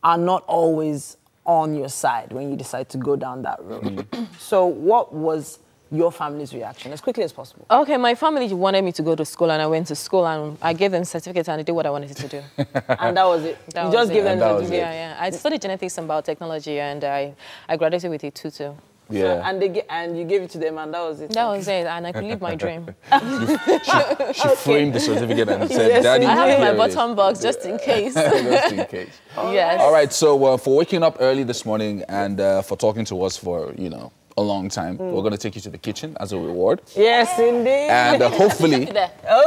are not always on your side when you decide to go down that road. So what was your family's reaction, as quickly as possible? Okay, my family wanted me to go to school, and I went to school, and I gave them certificates, and I did what I wanted to do. And that was it? You just gave them certificates? Yeah. I studied genetics and biotechnology, and I graduated with a 2-2. Yeah. And you gave it to them, and that was it? That was it, and I could live my dream. She framed the certificate and said, yes, Daddy, I have it in my here it is." bottom box, just in case. Just in case. Yes. All right, so for waking up early this morning and for talking to us for, you know, a long time, we're going to take you to the kitchen as a reward. Yes, indeed. And hopefully...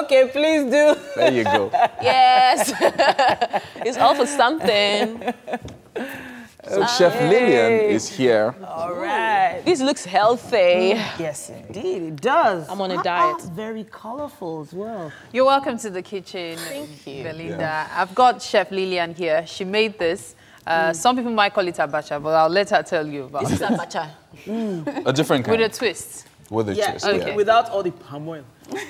Okay, please do. There you go. Yes. It's all for something. So Chef Lillian is here. All right. This looks healthy. Yes, indeed, it does. I'm on a diet. Very colorful as well. You're welcome to the kitchen. Thank you, Belinda. Yeah. I've got Chef Lillian here. She made this. Some people might call it abacha, but I'll let her tell you about it. This is abacha. A different kind. With a twist. With a twist, okay. yeah. Without all the palm oil.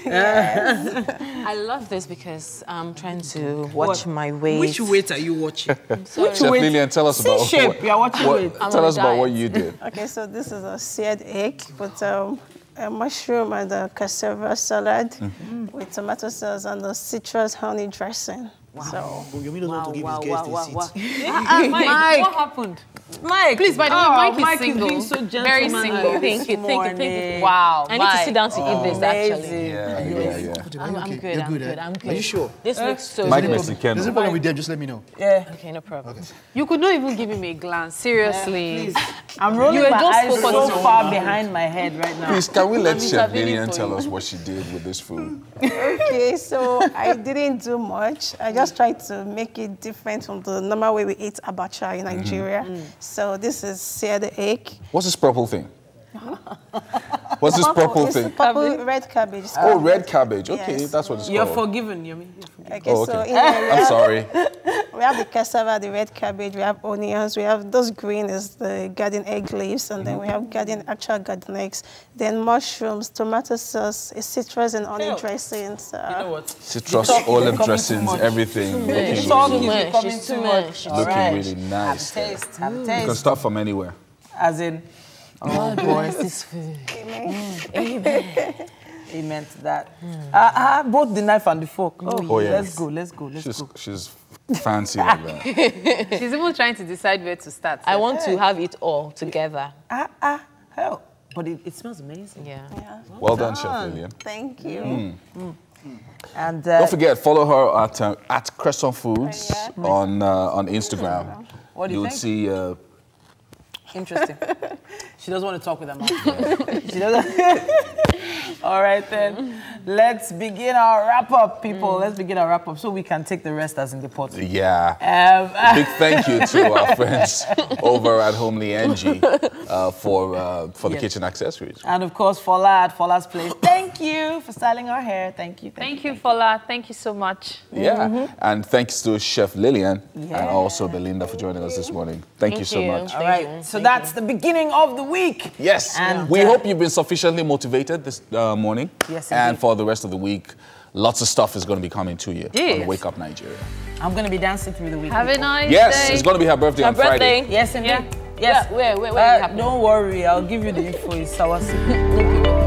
Yes. I love this because I'm trying to watch my weight. Which weight are you watching? Chef Lillian, tell us about tell us about what you did. Okay, so this is a seared egg with a mushroom and a cassava salad with tomato sauce and a citrus honey dressing. Wow. So, you mean not to give his guest a seat? Mike, what happened? Mike, please, by the way, Mike is single. Being so very single. Thank you. Wow. I need to sit down to eat this, actually. Yeah. I'm good. I'm good. Are you sure? This looks so Mike good. There's a problem with them, just let me know. Yeah. Okay, no problem. Okay. You could not even give him a glance, seriously. I'm rolling my eyes so far behind my head right now. Please, can we let Chef Lillian tell us what she did with this food? Okay, so I didn't do much. I just tried to make it different from the normal way we eat abacha in Nigeria. So this is seared egg. What's this purple thing? What's this purple thing? Purple, red cabbage. Oh, red cabbage. Okay, Yes. that's what it's You're called. forgiven, Yumi. Okay, Oh, so okay. in there I'm sorry. we have the cassava, the red cabbage, we have onions, we have those green is the garden egg leaves, and then we have actual garden eggs, then mushrooms, tomato sauce, citrus and onion dressings. You know what? Citrus, olive dressings, everything. She's Looking really nice. Taste. You can start from anywhere. As in, God bless this food. Amen. Amen to that. Both the knife and the fork. Oh, yeah. Let's go. She's fancy like that. She's even trying to decide where to start. I want to have it all together. Hell. But it smells amazing. Yeah. Well done, Chef Lillian. Thank you. And don't forget, follow her at Crescent Foods on Instagram. What do you You'll think? see. Interesting. She doesn't want to talk with her mouth. She doesn't. All right, then. Let's begin our wrap-up, people. Let's begin our wrap-up so we can take the rest as in the pot. Yeah. A big thank you to our friends over at Homely NG for the kitchen accessories. And, of course, Fola at Fola's Place. Thank you for styling our hair. Thank you. Thank you, Fola. Thank you so much. Yeah. And thanks to Chef Lillian and also Belinda for joining us this morning. Thank you so much. All right. So that's the beginning of the week. Yes. And we hope you've been sufficiently motivated this morning. Yes, and indeed. for the rest of the week, lots of stuff is going to be coming to you on Wake Up Nigeria. I'm going to be dancing through the week. Have a nice Yes, day. it's going to be her birthday on Friday. Yes, indeed. Yeah. Yes. Where Don't worry. I'll give you the info. It's our secret.